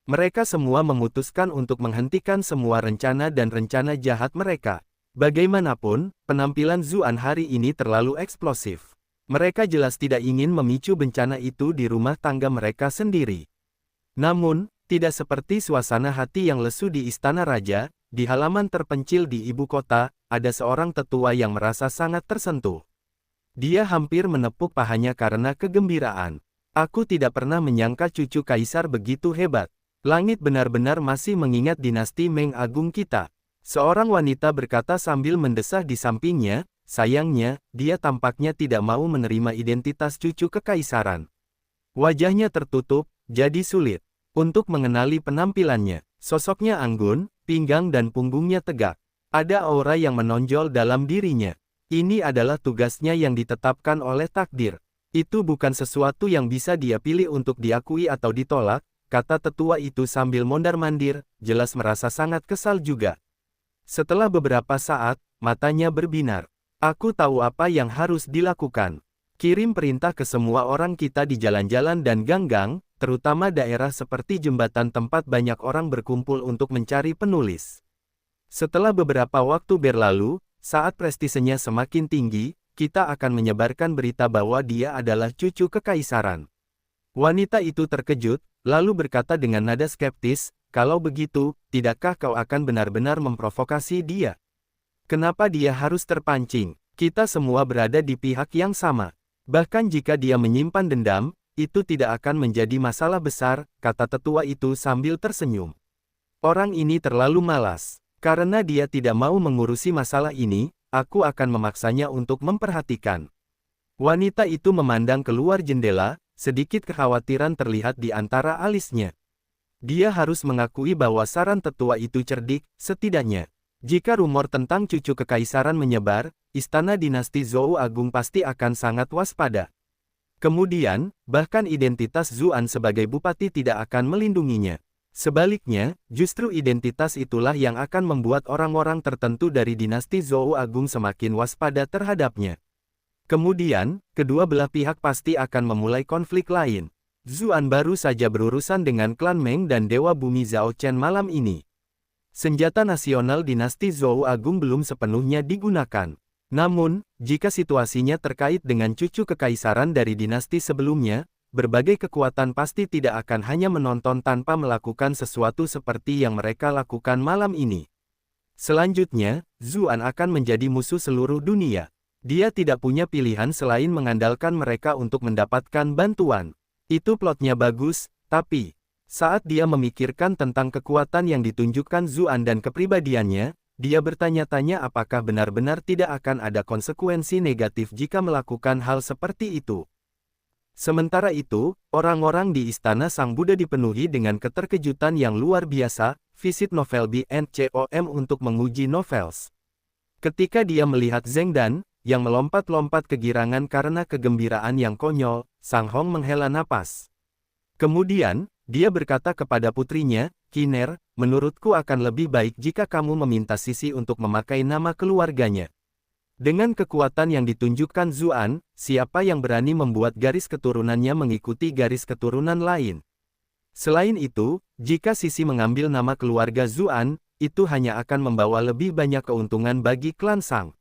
Mereka semua memutuskan untuk menghentikan semua rencana dan rencana jahat mereka. Bagaimanapun, penampilan Zuan hari ini terlalu eksplosif. Mereka jelas tidak ingin memicu bencana itu di rumah tangga mereka sendiri. Namun, tidak seperti suasana hati yang lesu di Istana Raja, di halaman terpencil di ibu kota, ada seorang tetua yang merasa sangat tersentuh. Dia hampir menepuk pahanya karena kegembiraan. Aku tidak pernah menyangka cucu kaisar begitu hebat. Langit benar-benar masih mengingat dinasti Meng Agung kita. Seorang wanita berkata sambil mendesah di sampingnya, sayangnya, dia tampaknya tidak mau menerima identitas cucu kekaisaran. Wajahnya tertutup, jadi sulit untuk mengenali penampilannya. Sosoknya anggun, pinggang dan punggungnya tegak. Ada aura yang menonjol dalam dirinya. Ini adalah tugasnya yang ditetapkan oleh takdir. Itu bukan sesuatu yang bisa dia pilih untuk diakui atau ditolak, kata tetua itu sambil mondar-mandir, jelas merasa sangat kesal juga. Setelah beberapa saat, matanya berbinar. Aku tahu apa yang harus dilakukan. Kirim perintah ke semua orang kita di jalan-jalan dan gang-gang, terutama daerah seperti jembatan tempat banyak orang berkumpul untuk mencari penulis. Setelah beberapa waktu berlalu, saat prestisenya semakin tinggi, kita akan menyebarkan berita bahwa dia adalah cucu kekaisaran. Wanita itu terkejut, lalu berkata dengan nada skeptis, kalau begitu, tidakkah kau akan benar-benar memprovokasi dia? Kenapa dia harus terpancing? Kita semua berada di pihak yang sama. Bahkan jika dia menyimpan dendam, itu tidak akan menjadi masalah besar, kata tetua itu sambil tersenyum. Orang ini terlalu malas. Karena dia tidak mau mengurusi masalah ini, aku akan memaksanya untuk memperhatikan. Wanita itu memandang keluar jendela, sedikit kekhawatiran terlihat di antara alisnya. Dia harus mengakui bahwa saran tetua itu cerdik, setidaknya. Jika rumor tentang cucu kekaisaran menyebar, istana dinasti Zhou Agung pasti akan sangat waspada. Kemudian, bahkan identitas Zuan sebagai bupati tidak akan melindunginya. Sebaliknya, justru identitas itulah yang akan membuat orang-orang tertentu dari dinasti Zhou Agung semakin waspada terhadapnya. Kemudian, kedua belah pihak pasti akan memulai konflik lain. Zuan baru saja berurusan dengan klan Meng dan Dewa Bumi Zhao Chen malam ini. Senjata nasional dinasti Zhou Agung belum sepenuhnya digunakan. Namun, jika situasinya terkait dengan cucu kekaisaran dari dinasti sebelumnya, berbagai kekuatan pasti tidak akan hanya menonton tanpa melakukan sesuatu seperti yang mereka lakukan malam ini. Selanjutnya, Zuan akan menjadi musuh seluruh dunia. Dia tidak punya pilihan selain mengandalkan mereka untuk mendapatkan bantuan. Itu plotnya bagus, tapi saat dia memikirkan tentang kekuatan yang ditunjukkan Zuan dan kepribadiannya, dia bertanya-tanya apakah benar-benar tidak akan ada konsekuensi negatif jika melakukan hal seperti itu. Sementara itu, orang-orang di Istana Sang Buddha dipenuhi dengan keterkejutan yang luar biasa, visit novel B&COM untuk menguji novels. Ketika dia melihat Zheng Dan, yang melompat-lompat kegirangan karena kegembiraan yang konyol, Sang Hong menghela napas. Kemudian, dia berkata kepada putrinya, Kiner, menurutku akan lebih baik jika kamu meminta Sisi untuk memakai nama keluarganya. Dengan kekuatan yang ditunjukkan Zuan, siapa yang berani membuat garis keturunannya mengikuti garis keturunan lain? Selain itu, jika Sisi mengambil nama keluarga Zuan, itu hanya akan membawa lebih banyak keuntungan bagi klan Sang.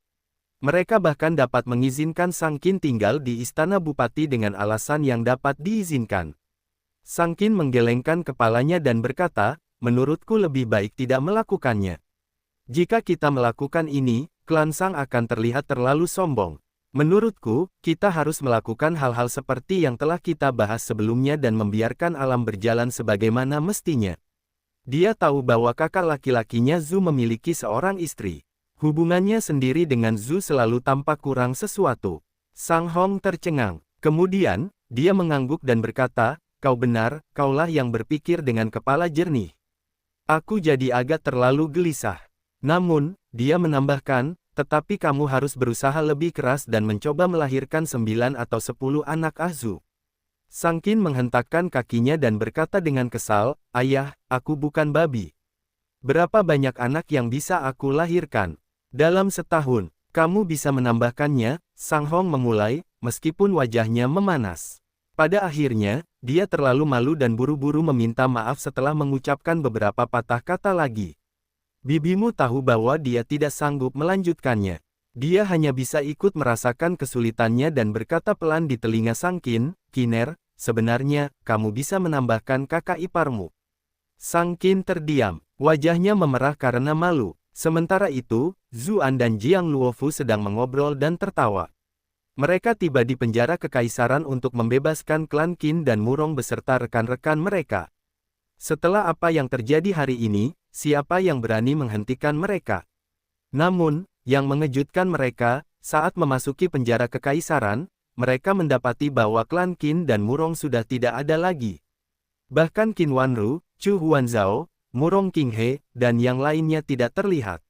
Mereka bahkan dapat mengizinkan Sang Qin tinggal di istana bupati dengan alasan yang dapat diizinkan. Sang Qin menggelengkan kepalanya dan berkata, menurutku lebih baik tidak melakukannya. Jika kita melakukan ini, klan Sang akan terlihat terlalu sombong. Menurutku, kita harus melakukan hal-hal seperti yang telah kita bahas sebelumnya dan membiarkan alam berjalan sebagaimana mestinya. Dia tahu bahwa kakak laki-lakinya Zhu memiliki seorang istri. Hubungannya sendiri dengan Zhu selalu tampak kurang sesuatu. Sang Hong tercengang. Kemudian, dia mengangguk dan berkata, kau benar, kaulah yang berpikir dengan kepala jernih. Aku jadi agak terlalu gelisah. Namun, dia menambahkan, tetapi kamu harus berusaha lebih keras dan mencoba melahirkan 9 atau 10 anak Zhu. Sang Qin menghentakkan kakinya dan berkata dengan kesal, ayah, aku bukan babi. Berapa banyak anak yang bisa aku lahirkan? Dalam setahun, kamu bisa menambahkannya, Sang Hong memulai, meskipun wajahnya memanas. Pada akhirnya, dia terlalu malu dan buru-buru meminta maaf setelah mengucapkan beberapa patah kata lagi. Bibimu tahu bahwa dia tidak sanggup melanjutkannya. Dia hanya bisa ikut merasakan kesulitannya dan berkata pelan di telinga Sang Qin, Kiner, sebenarnya, kamu bisa menambahkan kakak iparmu. Sang Qin terdiam, wajahnya memerah karena malu. Sementara itu, Zuan dan Jiang Luofu sedang mengobrol dan tertawa. Mereka tiba di penjara kekaisaran untuk membebaskan klan Qin dan Murong beserta rekan-rekan mereka. Setelah apa yang terjadi hari ini, siapa yang berani menghentikan mereka? Namun, yang mengejutkan mereka, saat memasuki penjara kekaisaran, mereka mendapati bahwa klan Qin dan Murong sudah tidak ada lagi. Bahkan Qin Wanru, Chu Huanzhao, Murong Qinghe, dan yang lainnya tidak terlihat.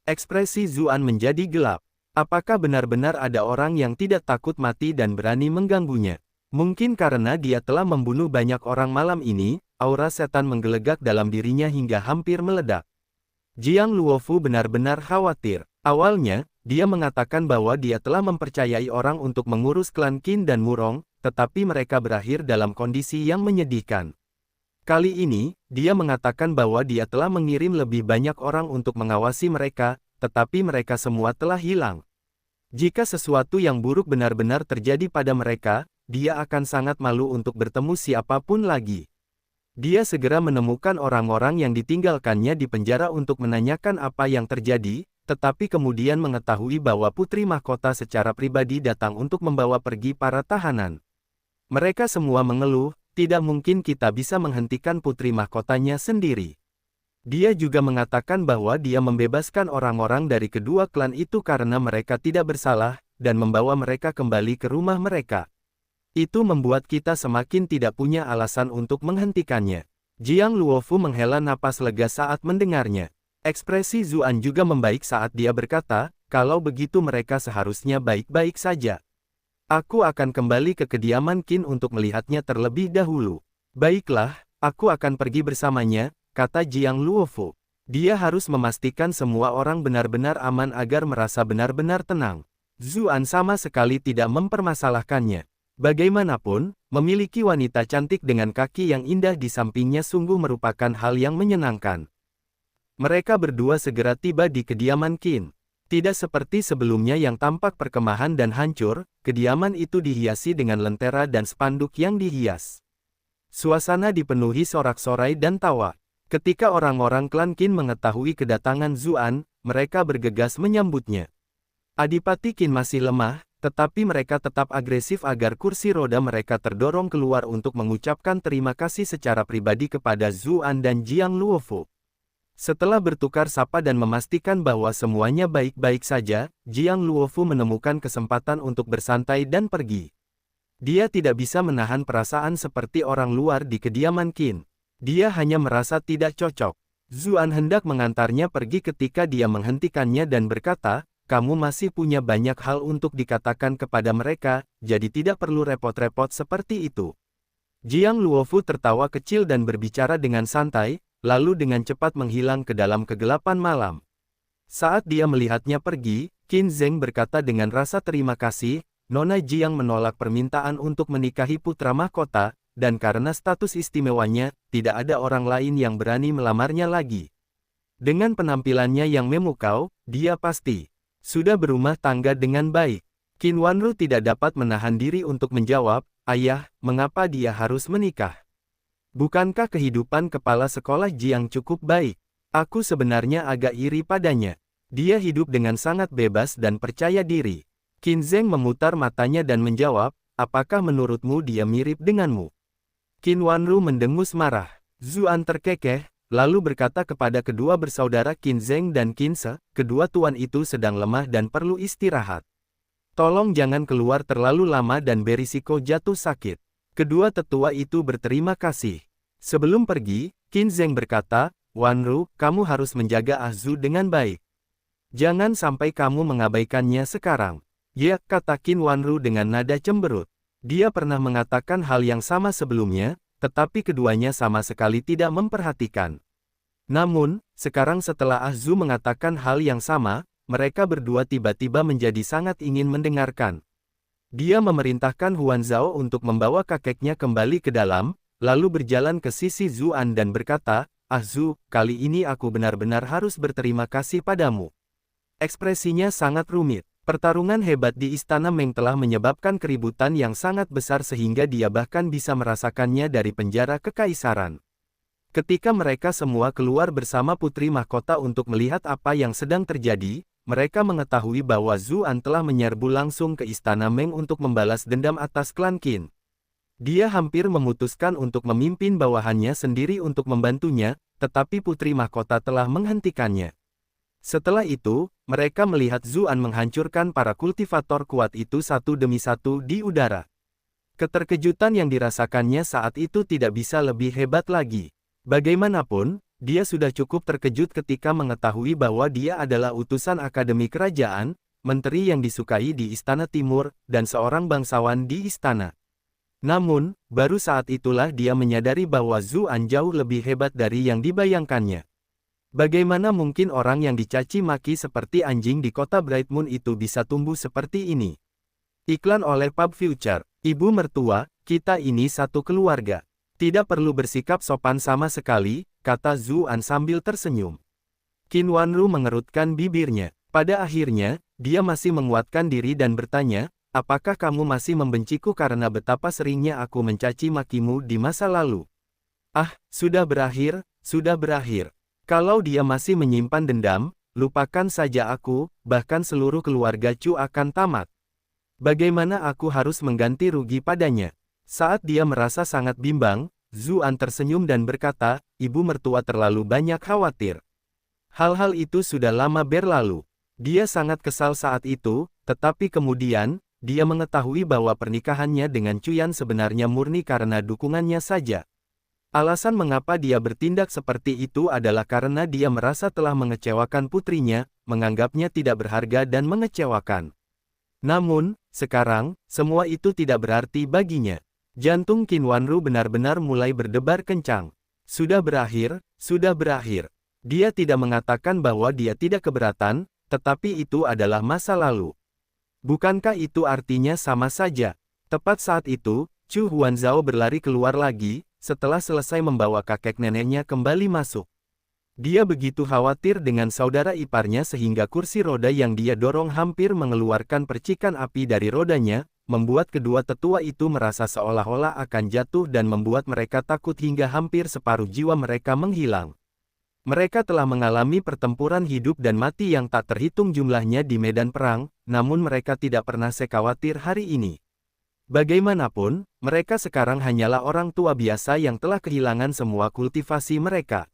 Ekspresi Zuan menjadi gelap. Apakah benar-benar ada orang yang tidak takut mati dan berani mengganggunya? Mungkin karena dia telah membunuh banyak orang malam ini, aura setan menggelegak dalam dirinya hingga hampir meledak. Jiang Luofu benar-benar khawatir. Awalnya, dia mengatakan bahwa dia telah mempercayai orang untuk mengurus klan Qin dan Murong, tetapi mereka berakhir dalam kondisi yang menyedihkan. Kali ini, dia mengatakan bahwa dia telah mengirim lebih banyak orang untuk mengawasi mereka, tetapi mereka semua telah hilang. Jika sesuatu yang buruk benar-benar terjadi pada mereka, dia akan sangat malu untuk bertemu siapapun lagi. Dia segera menemukan orang-orang yang ditinggalkannya di penjara untuk menanyakan apa yang terjadi, tetapi kemudian mengetahui bahwa Putri Mahkota secara pribadi datang untuk membawa pergi para tahanan. Mereka semua mengeluh, tidak mungkin kita bisa menghentikan Putri Mahkotanya sendiri. Dia juga mengatakan bahwa dia membebaskan orang-orang dari kedua klan itu karena mereka tidak bersalah, dan membawa mereka kembali ke rumah mereka. Itu membuat kita semakin tidak punya alasan untuk menghentikannya. Jiang Luofu menghela napas lega saat mendengarnya. Ekspresi Zuan juga membaik saat dia berkata, kalau begitu mereka seharusnya baik-baik saja. Aku akan kembali ke kediaman Qin untuk melihatnya terlebih dahulu. Baiklah, aku akan pergi bersamanya, kata Jiang Luofu. Dia harus memastikan semua orang benar-benar aman agar merasa benar-benar tenang. Zuan sama sekali tidak mempermasalahkannya. Bagaimanapun, memiliki wanita cantik dengan kaki yang indah di sampingnya sungguh merupakan hal yang menyenangkan. Mereka berdua segera tiba di kediaman Qin. Tidak seperti sebelumnya yang tampak perkemahan dan hancur, kediaman itu dihiasi dengan lentera dan spanduk yang dihias. Suasana dipenuhi sorak-sorai dan tawa. Ketika orang-orang klan Qin mengetahui kedatangan Zuan, mereka bergegas menyambutnya. Adipati Qin masih lemah, tetapi mereka tetap agresif agar kursi roda mereka terdorong keluar untuk mengucapkan terima kasih secara pribadi kepada Zuan dan Jiang Luofu. Setelah bertukar sapa dan memastikan bahwa semuanya baik-baik saja, Jiang Luofu menemukan kesempatan untuk bersantai dan pergi. Dia tidak bisa menahan perasaan seperti orang luar di kediaman Qin. Dia hanya merasa tidak cocok. Zuan hendak mengantarnya pergi ketika dia menghentikannya dan berkata, kamu masih punya banyak hal untuk dikatakan kepada mereka, jadi tidak perlu repot-repot seperti itu. Jiang Luofu tertawa kecil dan berbicara dengan santai, lalu dengan cepat menghilang ke dalam kegelapan malam. Saat dia melihatnya pergi, Qin Zheng berkata dengan rasa terima kasih, Nona Jiang menolak permintaan untuk menikahi putra mahkota, dan karena status istimewanya, tidak ada orang lain yang berani melamarnya lagi. Dengan penampilannya yang memukau, dia pasti Sudah berumah tangga dengan baik. Qin Wanru tidak dapat menahan diri untuk menjawab, "Ayah, mengapa dia harus menikah? Bukankah kehidupan kepala sekolah Jiang cukup baik? Aku sebenarnya agak iri padanya. Dia hidup dengan sangat bebas dan percaya diri." Qin Zheng memutar matanya dan menjawab, "Apakah menurutmu dia mirip denganmu?" Qin Wanru mendengus marah. Zuan terkekeh, lalu berkata kepada kedua bersaudara Qin Zheng dan Qin Se, "Kedua tuan itu sedang lemah dan perlu istirahat. Tolong jangan keluar terlalu lama dan berisiko jatuh sakit." Kedua tetua itu berterima kasih. Sebelum pergi, Qin Zheng berkata, "Wanru, kamu harus menjaga Ah Zu dengan baik. Jangan sampai kamu mengabaikannya sekarang." "Ya," kata Qin Wanru dengan nada cemberut. Dia pernah mengatakan hal yang sama sebelumnya, tetapi keduanya sama sekali tidak memperhatikan. Namun, sekarang setelah Ah Zu mengatakan hal yang sama, mereka berdua tiba-tiba menjadi sangat ingin mendengarkan. Dia memerintahkan Huan Zhao untuk membawa kakeknya kembali ke dalam, lalu berjalan ke sisi Zuan dan berkata, "Ah Zu, kali ini aku benar-benar harus berterima kasih padamu." Ekspresinya sangat rumit. Pertarungan hebat di Istana Meng telah menyebabkan keributan yang sangat besar sehingga dia bahkan bisa merasakannya dari penjara kekaisaran. Ketika mereka semua keluar bersama putri mahkota untuk melihat apa yang sedang terjadi, mereka mengetahui bahwa Zuan telah menyerbu langsung ke Istana Meng untuk membalas dendam atas klan Qin. Dia hampir memutuskan untuk memimpin bawahannya sendiri untuk membantunya, tetapi putri mahkota telah menghentikannya. Setelah itu, mereka melihat Zuan menghancurkan para kultivator kuat itu satu demi satu di udara. Keterkejutan yang dirasakannya saat itu tidak bisa lebih hebat lagi. Bagaimanapun, dia sudah cukup terkejut ketika mengetahui bahwa dia adalah utusan Akademi Kerajaan, menteri yang disukai di Istana Timur, dan seorang bangsawan di istana. Namun, baru saat itulah dia menyadari bahwa Zuan jauh lebih hebat dari yang dibayangkannya. Bagaimana mungkin orang yang dicaci maki seperti anjing di kota Bright Moon itu bisa tumbuh seperti ini? Iklan oleh Pub Future. "Ibu mertua, kita ini satu keluarga. Tidak perlu bersikap sopan sama sekali," kata Zuan sambil tersenyum. Qin Wanru mengerutkan bibirnya. Pada akhirnya, dia masih menguatkan diri dan bertanya, "Apakah kamu masih membenciku karena betapa seringnya aku mencaci makimu di masa lalu?" "Ah, sudah berakhir, sudah berakhir. Kalau dia masih menyimpan dendam, lupakan saja aku, bahkan seluruh keluarga Chu akan tamat. Bagaimana aku harus mengganti rugi padanya?" Saat dia merasa sangat bimbang, Zuan tersenyum dan berkata, "Ibu mertua terlalu banyak khawatir. Hal-hal itu sudah lama berlalu." Dia sangat kesal saat itu, tetapi kemudian, dia mengetahui bahwa pernikahannya dengan Chuyan sebenarnya murni karena dukungannya saja. Alasan mengapa dia bertindak seperti itu adalah karena dia merasa telah mengecewakan putrinya, menganggapnya tidak berharga dan mengecewakan. Namun, sekarang, semua itu tidak berarti baginya. Jantung Qin Wanru benar-benar mulai berdebar kencang. Sudah berakhir, sudah berakhir. Dia tidak mengatakan bahwa dia tidak keberatan, tetapi itu adalah masa lalu. Bukankah itu artinya sama saja? Tepat saat itu, Chu Huanzhao berlari keluar lagi, setelah selesai membawa kakek neneknya kembali masuk. Dia begitu khawatir dengan saudara iparnya sehingga kursi roda yang dia dorong hampir mengeluarkan percikan api dari rodanya, membuat kedua tetua itu merasa seolah-olah akan jatuh dan membuat mereka takut hingga hampir separuh jiwa mereka menghilang. Mereka telah mengalami pertempuran hidup dan mati yang tak terhitung jumlahnya di medan perang, namun mereka tidak pernah sekhawatir hari ini. Bagaimanapun, mereka sekarang hanyalah orang tua biasa yang telah kehilangan semua kultivasi mereka.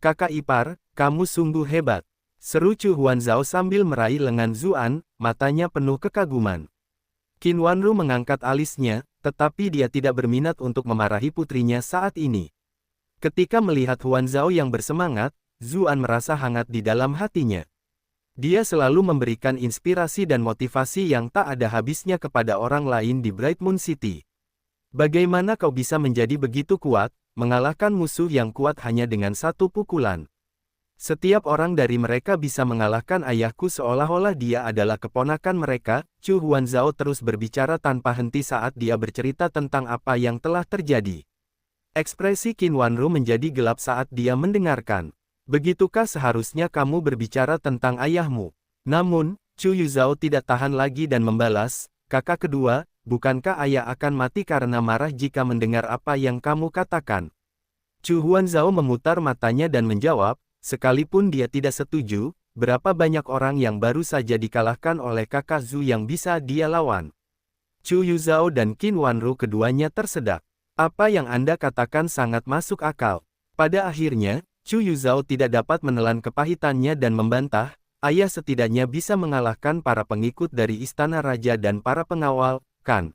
"Kakak ipar, kamu sungguh hebat," seru Chu Huanzhao sambil meraih lengan Zuan, matanya penuh kekaguman. Qin Wanru mengangkat alisnya, tetapi dia tidak berminat untuk memarahi putrinya saat ini. Ketika melihat Huanzhao yang bersemangat, Zuan merasa hangat di dalam hatinya. Dia selalu memberikan inspirasi dan motivasi yang tak ada habisnya kepada orang lain di Bright Moon City. "Bagaimana kau bisa menjadi begitu kuat, mengalahkan musuh yang kuat hanya dengan satu pukulan? Setiap orang dari mereka bisa mengalahkan ayahku seolah-olah dia adalah keponakan mereka." Chu Huanzhao terus berbicara tanpa henti saat dia bercerita tentang apa yang telah terjadi. Ekspresi Qin Wanru menjadi gelap saat dia mendengarkan. "Begitukah seharusnya kamu berbicara tentang ayahmu? Namun, Chu Yuzhao tidak tahan lagi dan membalas, kakak kedua, bukankah ayah akan mati karena marah jika mendengar apa yang kamu katakan? Chu Huanzhao memutar matanya dan menjawab, sekalipun dia tidak setuju, berapa banyak orang yang baru saja dikalahkan oleh kakak Zhu yang bisa dia lawan? Chu Yuzhao dan Qin Wanru keduanya tersedak. Apa yang Anda katakan sangat masuk akal. Pada akhirnya, Chu Yuzhao tidak dapat menelan kepahitannya dan membantah, ayah setidaknya bisa mengalahkan para pengikut dari Istana Raja dan para pengawal, kan?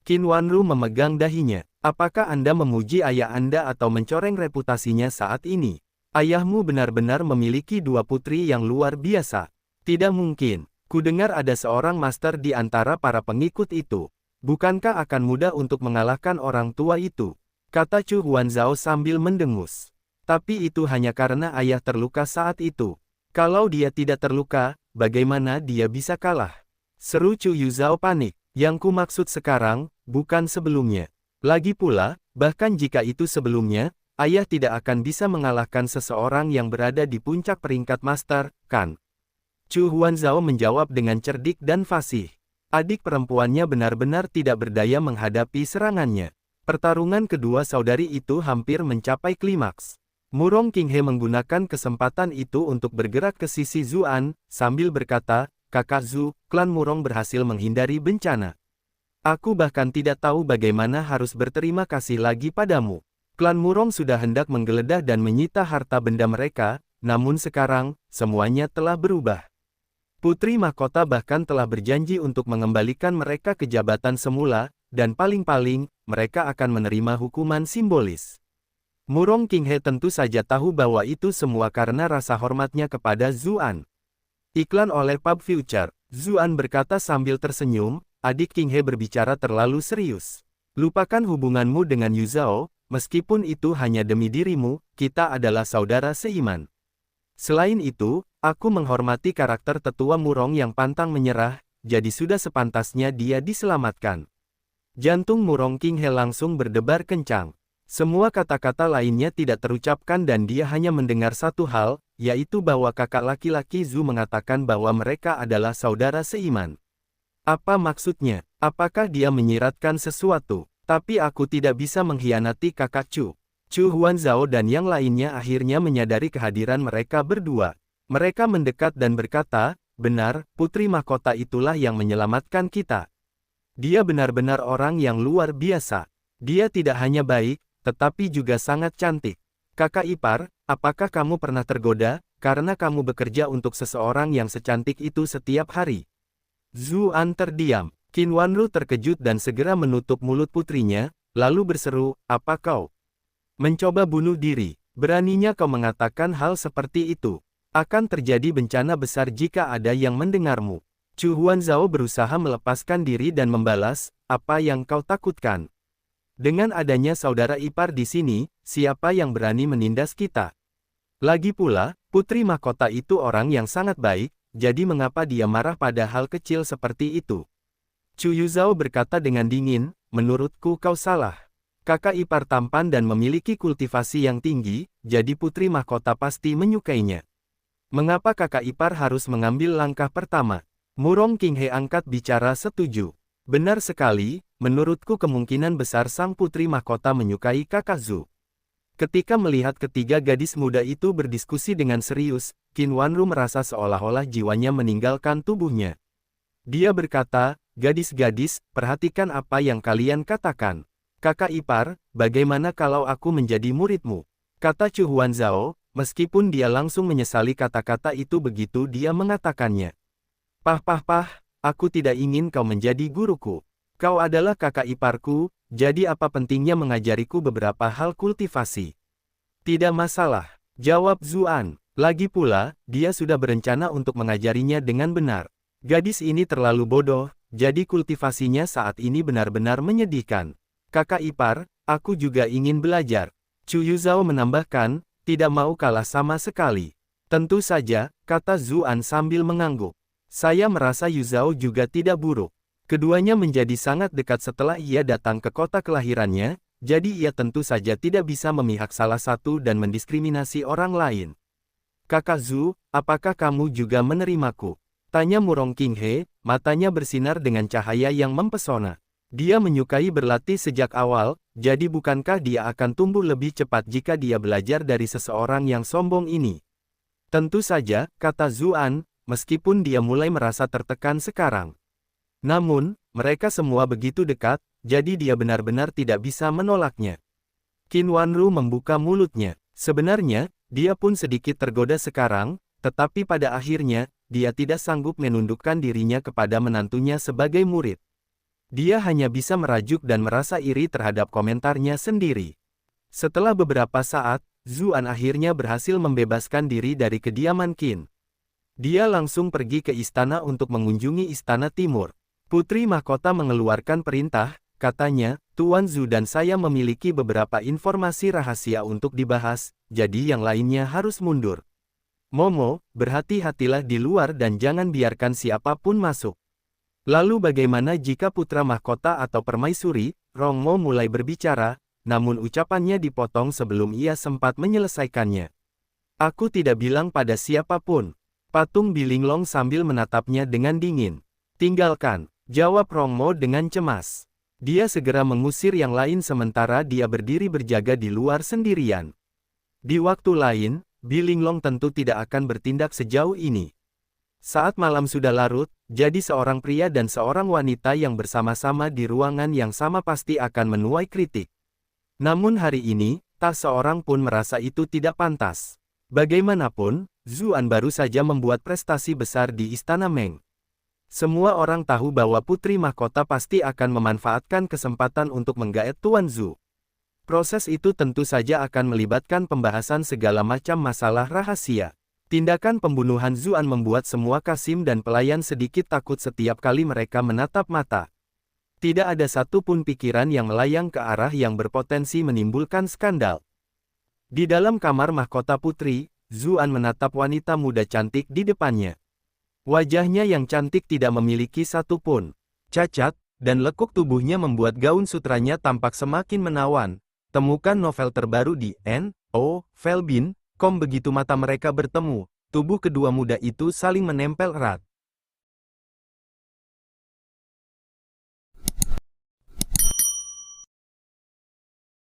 Qin Wanru memegang dahinya. Apakah Anda memuji ayah Anda atau mencoreng reputasinya saat ini? Ayahmu benar-benar memiliki dua putri yang luar biasa. Tidak mungkin. Kudengar ada seorang master di antara para pengikut itu. Bukankah akan mudah untuk mengalahkan orang tua itu? Kata Chu Huanzhao sambil mendengus. Tapi itu hanya karena ayah terluka saat itu. Kalau dia tidak terluka, bagaimana dia bisa kalah? Seru Chu Yuzhao panik. Yang ku maksud sekarang, bukan sebelumnya. Lagi pula, bahkan jika itu sebelumnya, ayah tidak akan bisa mengalahkan seseorang yang berada di puncak peringkat master, kan? Chu Huanzhao menjawab dengan cerdik dan fasih. Adik perempuannya benar-benar tidak berdaya menghadapi serangannya. Pertarungan kedua saudari itu hampir mencapai klimaks. Murong Qinghe menggunakan kesempatan itu untuk bergerak ke sisi Zuan, sambil berkata, kakak Zhu, klan Murong berhasil menghindari bencana. Aku bahkan tidak tahu bagaimana harus berterima kasih lagi padamu. Klan Murong sudah hendak menggeledah dan menyita harta benda mereka, namun sekarang, semuanya telah berubah. Putri Mahkota bahkan telah berjanji untuk mengembalikan mereka ke jabatan semula, dan paling-paling, mereka akan menerima hukuman simbolis. Murong Qinghe tentu saja tahu bahwa itu semua karena rasa hormatnya kepada Zuan. Iklan oleh Pub Future, Zuan berkata sambil tersenyum, adik Qinghe berbicara terlalu serius. Lupakan hubunganmu dengan Yuzhao, meskipun itu hanya demi dirimu, kita adalah saudara seiman. Selain itu, aku menghormati karakter tetua Murong yang pantang menyerah, jadi sudah sepantasnya dia diselamatkan. Jantung Murong Qinghe langsung berdebar kencang. Semua kata-kata lainnya tidak terucapkan dan dia hanya mendengar satu hal, yaitu bahwa kakak laki-laki Zhu mengatakan bahwa mereka adalah saudara seiman. Apa maksudnya? Apakah dia menyiratkan sesuatu? Tapi aku tidak bisa mengkhianati kakak Chu. Chu Huanzhao dan yang lainnya akhirnya menyadari kehadiran mereka berdua. Mereka mendekat dan berkata, benar, Putri Mahkota itulah yang menyelamatkan kita. Dia benar-benar orang yang luar biasa. Dia tidak hanya baik, tetapi juga sangat cantik. Kakak ipar, apakah kamu pernah tergoda, karena kamu bekerja untuk seseorang yang secantik itu setiap hari? Zuan terdiam. Qin Wanru terkejut dan segera menutup mulut putrinya, lalu berseru, apa kau? Mencoba bunuh diri, beraninya kau mengatakan hal seperti itu. Akan terjadi bencana besar jika ada yang mendengarmu. Chu Huanzhao berusaha melepaskan diri dan membalas, apa yang kau takutkan? Dengan adanya saudara ipar di sini, siapa yang berani menindas kita? Lagi pula, Putri Mahkota itu orang yang sangat baik, jadi mengapa dia marah pada hal kecil seperti itu? Chu Yuzhao berkata dengan dingin, menurutku kau salah. Kakak ipar tampan dan memiliki kultivasi yang tinggi, jadi Putri Mahkota pasti menyukainya. Mengapa kakak ipar harus mengambil langkah pertama? Murong Qinghe angkat bicara setuju. Benar sekali, menurutku kemungkinan besar sang Putri Mahkota menyukai kakak Zhu. Ketika melihat ketiga gadis muda itu berdiskusi dengan serius, Qin Wanru merasa seolah-olah jiwanya meninggalkan tubuhnya. Dia berkata, gadis-gadis, perhatikan apa yang kalian katakan. Kakak ipar, bagaimana kalau aku menjadi muridmu? Kata Chu Huanzhao, meskipun dia langsung menyesali kata-kata itu begitu dia mengatakannya. Pah, aku tidak ingin kau menjadi guruku. Kau adalah kakak iparku, jadi apa pentingnya mengajariku beberapa hal kultivasi? Tidak masalah, jawab Zuan. Lagi pula, dia sudah berencana untuk mengajarinya dengan benar. Gadis ini terlalu bodoh, jadi kultivasinya saat ini benar-benar menyedihkan. Kakak ipar, aku juga ingin belajar. Chu Yuzhao menambahkan, tidak mau kalah sama sekali. Tentu saja, kata Zuan sambil mengangguk. Saya merasa Yuzhao juga tidak buruk. Keduanya menjadi sangat dekat setelah ia datang ke kota kelahirannya, jadi ia tentu saja tidak bisa memihak salah satu dan mendiskriminasi orang lain. Kakak Zhu, apakah kamu juga menerimaku? Tanya Murong Qinghe, matanya bersinar dengan cahaya yang mempesona. Dia menyukai berlatih sejak awal, jadi bukankah dia akan tumbuh lebih cepat jika dia belajar dari seseorang yang sombong ini? Tentu saja, kata Zuan, meskipun dia mulai merasa tertekan sekarang. Namun, mereka semua begitu dekat, jadi dia benar-benar tidak bisa menolaknya. Qin Wanru membuka mulutnya. Sebenarnya, dia pun sedikit tergoda sekarang, tetapi pada akhirnya, dia tidak sanggup menundukkan dirinya kepada menantunya sebagai murid. Dia hanya bisa merajuk dan merasa iri terhadap komentarnya sendiri. Setelah beberapa saat, Zuan akhirnya berhasil membebaskan diri dari kediaman Qin. Dia langsung pergi ke istana untuk mengunjungi istana timur. Putri Mahkota mengeluarkan perintah, katanya, Tuan Zhu dan saya memiliki beberapa informasi rahasia untuk dibahas, jadi yang lainnya harus mundur. Momo, berhati-hatilah di luar dan jangan biarkan siapapun masuk. Lalu bagaimana jika putra mahkota atau permaisuri, Rongmo mulai berbicara, namun ucapannya dipotong sebelum ia sempat menyelesaikannya. Aku tidak bilang pada siapapun. Patung Bilinglong sambil menatapnya dengan dingin. Tinggalkan, jawab Rongmo dengan cemas. Dia segera mengusir yang lain sementara dia berdiri berjaga di luar sendirian. Di waktu lain, Bilinglong tentu tidak akan bertindak sejauh ini. Saat malam sudah larut, jadi seorang pria dan seorang wanita yang bersama-sama di ruangan yang sama pasti akan menuai kritik. Namun hari ini, tak seorang pun merasa itu tidak pantas. Bagaimanapun, Zuan baru saja membuat prestasi besar di Istana Meng. Semua orang tahu bahwa Putri Mahkota pasti akan memanfaatkan kesempatan untuk menggaet Tuan Zhu. Proses itu tentu saja akan melibatkan pembahasan segala macam masalah rahasia. Tindakan pembunuhan Zuan membuat semua kasim dan pelayan sedikit takut setiap kali mereka menatap mata. Tidak ada satupun pikiran yang melayang ke arah yang berpotensi menimbulkan skandal. Di dalam kamar mahkota putri, Zuan menatap wanita muda cantik di depannya. Wajahnya yang cantik tidak memiliki satupun cacat, dan lekuk tubuhnya membuat gaun sutranya tampak semakin menawan. Temukan novel terbaru di N.O. Velbin.com. Begitu mata mereka bertemu, tubuh kedua muda itu saling menempel erat.